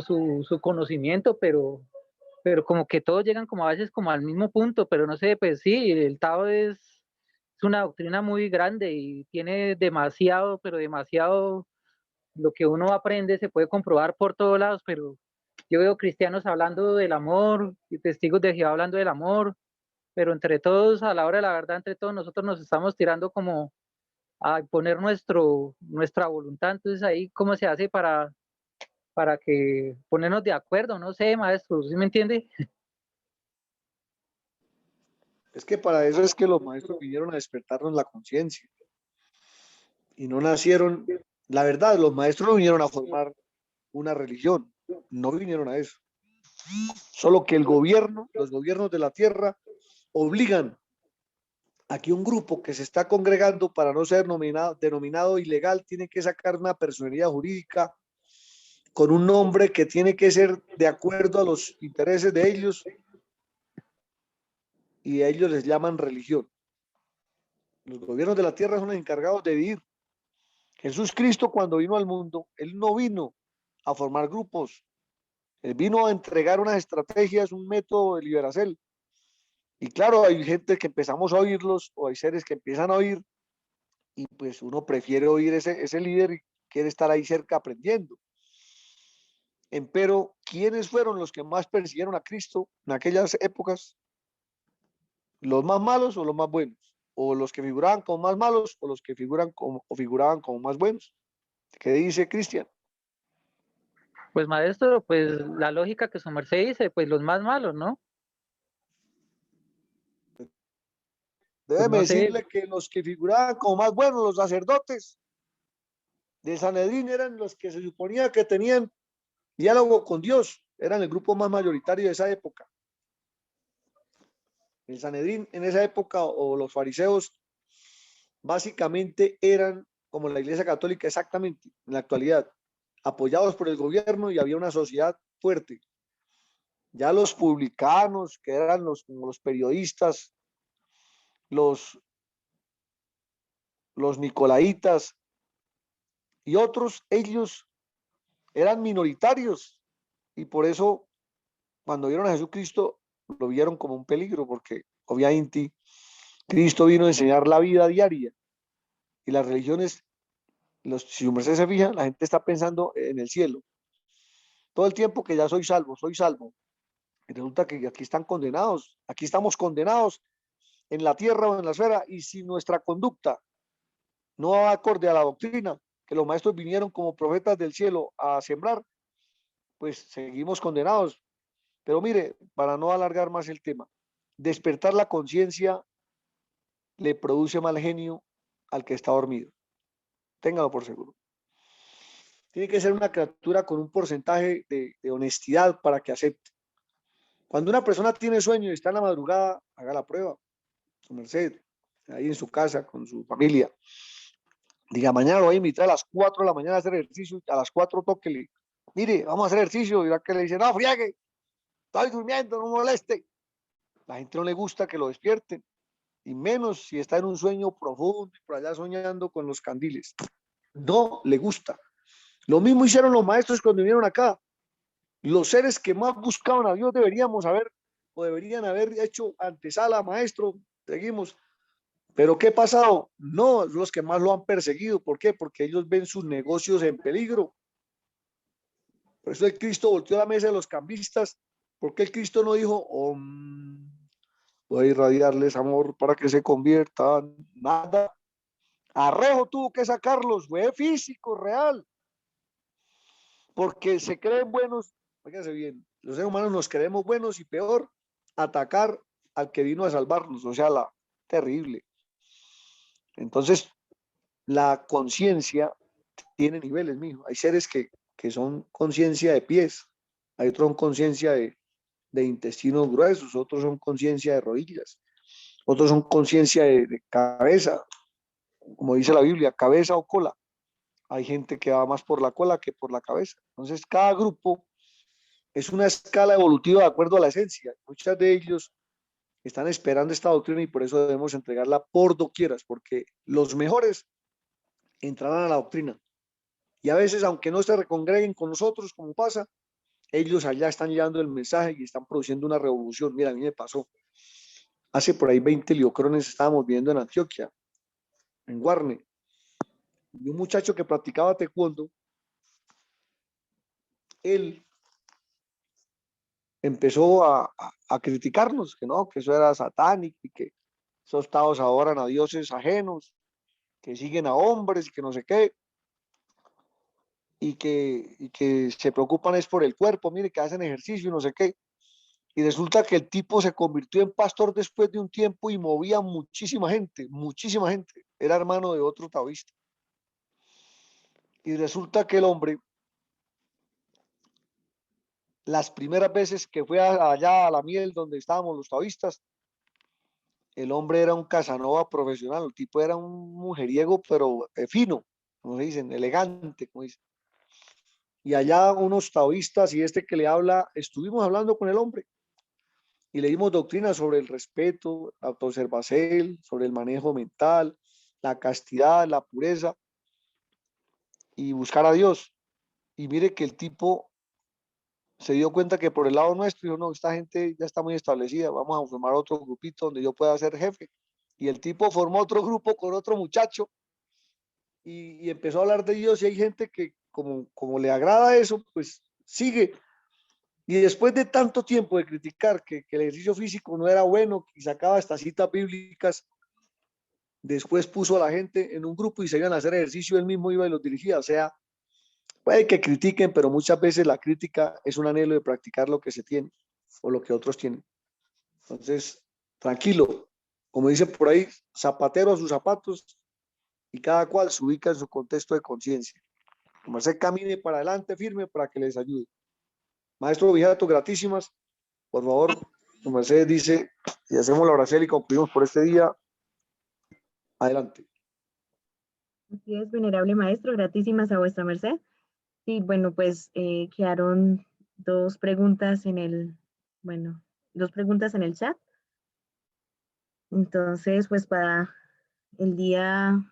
[SPEAKER 8] su conocimiento, pero como que todos llegan como a veces como al mismo punto, pero no sé, pues sí, el Tao es una doctrina muy grande y tiene demasiado, pero demasiado, lo que uno aprende se puede comprobar por todos lados, pero yo veo cristianos hablando del amor y testigos de Jehová hablando del amor, pero entre todos, a la hora de la verdad, entre todos nosotros nos estamos tirando como a poner nuestra voluntad. Entonces ahí, ¿cómo se hace para que ponernos de acuerdo? No sé, maestro, ¿sí me entiende?
[SPEAKER 2] Es que para eso es que los maestros vinieron a despertarnos la conciencia y no nacieron. La verdad, los maestros no vinieron a formar una religión, no vinieron a eso. Solo que los gobiernos de la tierra obligan a que un grupo que se está congregando para no ser denominado ilegal tiene que sacar una personalidad jurídica con un nombre que tiene que ser de acuerdo a los intereses de ellos y a ellos les llaman religión. Los gobiernos de la tierra son los encargados de vivir. Jesús Cristo cuando vino al mundo, Él no vino a formar grupos, Él vino a entregar unas estrategias, un método de liberación. Y claro, hay gente que empezamos a oírlos o hay seres que empiezan a oír y pues uno prefiere oír ese líder y quiere estar ahí cerca aprendiendo. Empero, ¿quiénes fueron los que más persiguieron a Cristo en aquellas épocas? ¿Los más malos o los más buenos? ¿O los que figuraban como más malos o los que figuraban como más buenos? ¿Qué dice Cristian?
[SPEAKER 8] Pues maestro, pues la lógica que su merced dice, pues los más malos, ¿no?
[SPEAKER 2] Déjeme
[SPEAKER 8] no sé,
[SPEAKER 2] decirle que los que figuraban como más buenos, los sacerdotes de Sanedrín, eran los que se suponía que tenían diálogo con Dios, eran el grupo más mayoritario de esa época. El Sanedrín en esa época, o los fariseos, básicamente eran como la Iglesia Católica exactamente en la actualidad, apoyados por el gobierno, y había una sociedad fuerte. Ya los publicanos, que eran como los periodistas, los nicolaitas y otros, ellos eran minoritarios, y por eso cuando vieron a Jesucristo lo vieron como un peligro, porque obviamente Cristo vino a enseñar la vida diaria, y las religiones, si usted se fija, la gente está pensando en el cielo todo el tiempo, que ya soy salvo, soy salvo. Y resulta que aquí están condenados, aquí estamos condenados en la tierra o en la esfera, y si nuestra conducta no va acorde a la doctrina que los maestros vinieron como profetas del cielo a sembrar, pues seguimos condenados. Pero mire, para no alargar más el tema, despertar la conciencia le produce mal genio al que está dormido. Téngalo por seguro. Tiene que ser una criatura con un porcentaje de honestidad para que acepte. Cuando una persona tiene sueño y está en la madrugada, haga la prueba, su merced, ahí en su casa, con su familia. Diga, mañana lo voy a invitar a las 4 de la mañana a hacer ejercicio, a las 4 tóquele. Mire, vamos a hacer ejercicio, y la que le dice, no, friegue, estoy durmiendo, no moleste. La gente no le gusta que lo despierten, y menos si está en un sueño profundo, por allá soñando con los candiles. No le gusta. Lo mismo hicieron los maestros cuando vinieron acá. Los seres que más buscaban a Dios deberíamos haber, o deberían haber hecho antesala, maestro, seguimos. Pero ¿qué ha pasado? No, los que más lo han perseguido. ¿Por qué? Porque ellos ven sus negocios en peligro. Por eso el Cristo volteó la mesa de los cambistas. ¿Por qué el Cristo no dijo, voy a irradiarles amor para que se conviertan? Nada. Arrejo tuvo que sacarlos, fue físico, real. Porque se creen buenos, fíjense bien, los seres humanos nos creemos buenos, y peor, atacar al que vino a salvarnos, o sea, terrible. Entonces, la conciencia tiene niveles, mijo. Hay seres que son conciencia de pies, hay otros son conciencia de intestinos gruesos, otros son conciencia de rodillas, otros son conciencia de cabeza, como dice la Biblia, cabeza o cola. Hay gente que va más por la cola que por la cabeza. Entonces, cada grupo es una escala evolutiva de acuerdo a la esencia. Muchos de ellos están esperando esta doctrina, y por eso debemos entregarla por doquieras, porque los mejores entrarán a la doctrina. Y a veces, aunque no se recongreguen con nosotros, como pasa, ellos allá están llevando el mensaje y están produciendo una revolución. Mira, a mí me pasó. Hace por ahí 20 liocrones estábamos viendo en Antioquia, en Guarne, y un muchacho que practicaba taekwondo, él empezó a criticarnos, que no, que eso era satánico, y que esos estados adoran a dioses ajenos, que siguen a hombres y que no sé qué, y que se preocupan es por el cuerpo, mire, que hacen ejercicio y no sé qué. Y resulta que el tipo se convirtió en pastor después de un tiempo, y movía muchísima gente, muchísima gente. Era hermano de otro taoísta. Y resulta que el hombre, las primeras veces que fue allá a la miel donde estábamos los taoístas, el hombre era un Casanova profesional, el tipo era un mujeriego, pero fino, como se dicen, elegante, como dicen. Y allá unos taoístas y este que le habla, estuvimos hablando con el hombre y le dimos doctrina sobre el respeto, la autoobservación, sobre el manejo mental, la castidad, la pureza y buscar a Dios. Y mire que el tipo se dio cuenta que por el lado nuestro, dijo, no, esta gente ya está muy establecida, vamos a formar otro grupito donde yo pueda ser jefe. Y el tipo formó otro grupo con otro muchacho, y empezó a hablar de Dios, y hay gente que como le agrada eso, pues sigue. Y después de tanto tiempo de criticar que el ejercicio físico no era bueno, y sacaba estas citas bíblicas, después puso a la gente en un grupo y se iban a hacer ejercicio, él mismo iba y los dirigía. O sea, puede que critiquen, pero muchas veces la crítica es un anhelo de practicar lo que se tiene o lo que otros tienen. Entonces, tranquilo, como dice por ahí, zapatero a sus zapatos y cada cual se ubica en su contexto de conciencia. Como se camine para adelante firme para que les ayude. Maestro Vijato, gratísimas. Por favor, su merced dice, y hacemos la oración y concluimos por este día. Adelante.
[SPEAKER 1] Así es, venerable maestro, gratísimas a vuestra merced. Sí, bueno, pues quedaron dos preguntas en el, bueno, dos preguntas en el chat. Entonces, pues para el día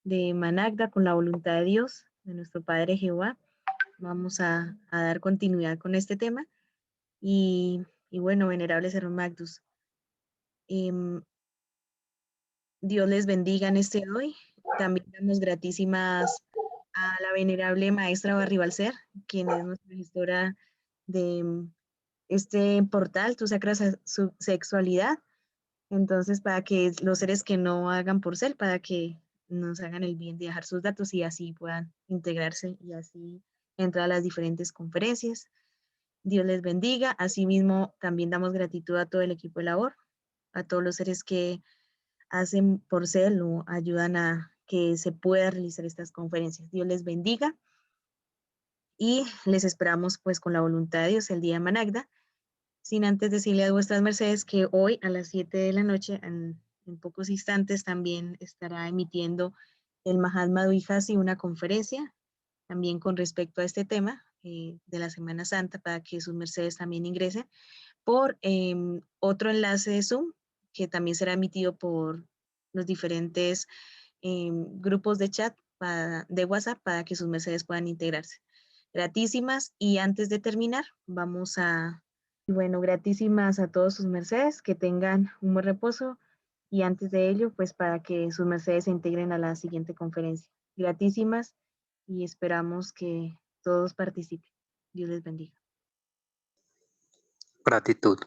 [SPEAKER 1] de Managda, con la voluntad de Dios, de nuestro Padre Jehová, vamos a dar continuidad con este tema. Y bueno, venerable Serón Magnus, Dios les bendiga en este hoy. También damos gratísimas a la venerable maestra Barribalcer, quien es nuestra gestora de este portal, Tu Sacra Sexualidad. Entonces, para que los seres que no hagan por ser, para que nos hagan el bien de dejar sus datos y así puedan integrarse y así entrar a las diferentes conferencias. Dios les bendiga. Asimismo, también damos gratitud a todo el equipo de labor, a todos los seres que hacen por ser o ayudan a que se pueda realizar estas conferencias. Dios les bendiga y les esperamos pues con la voluntad de Dios el día de Managda, sin antes decirle a vuestras mercedes que hoy a las 7 de la noche, en pocos instantes, también estará emitiendo el Mahatma Dvihasi una conferencia también con respecto a este tema de la Semana Santa, para que sus mercedes también ingresen por otro enlace de Zoom que también será emitido por los diferentes grupos de chat de WhatsApp para que sus mercedes puedan integrarse. Gratísimas, y antes de terminar, vamos a, bueno, gratísimas a todos sus mercedes, que tengan un buen reposo, y antes de ello, pues para que sus mercedes se integren a la siguiente conferencia. Gratísimas, y esperamos que todos participen. Dios les bendiga.
[SPEAKER 6] Gratitud.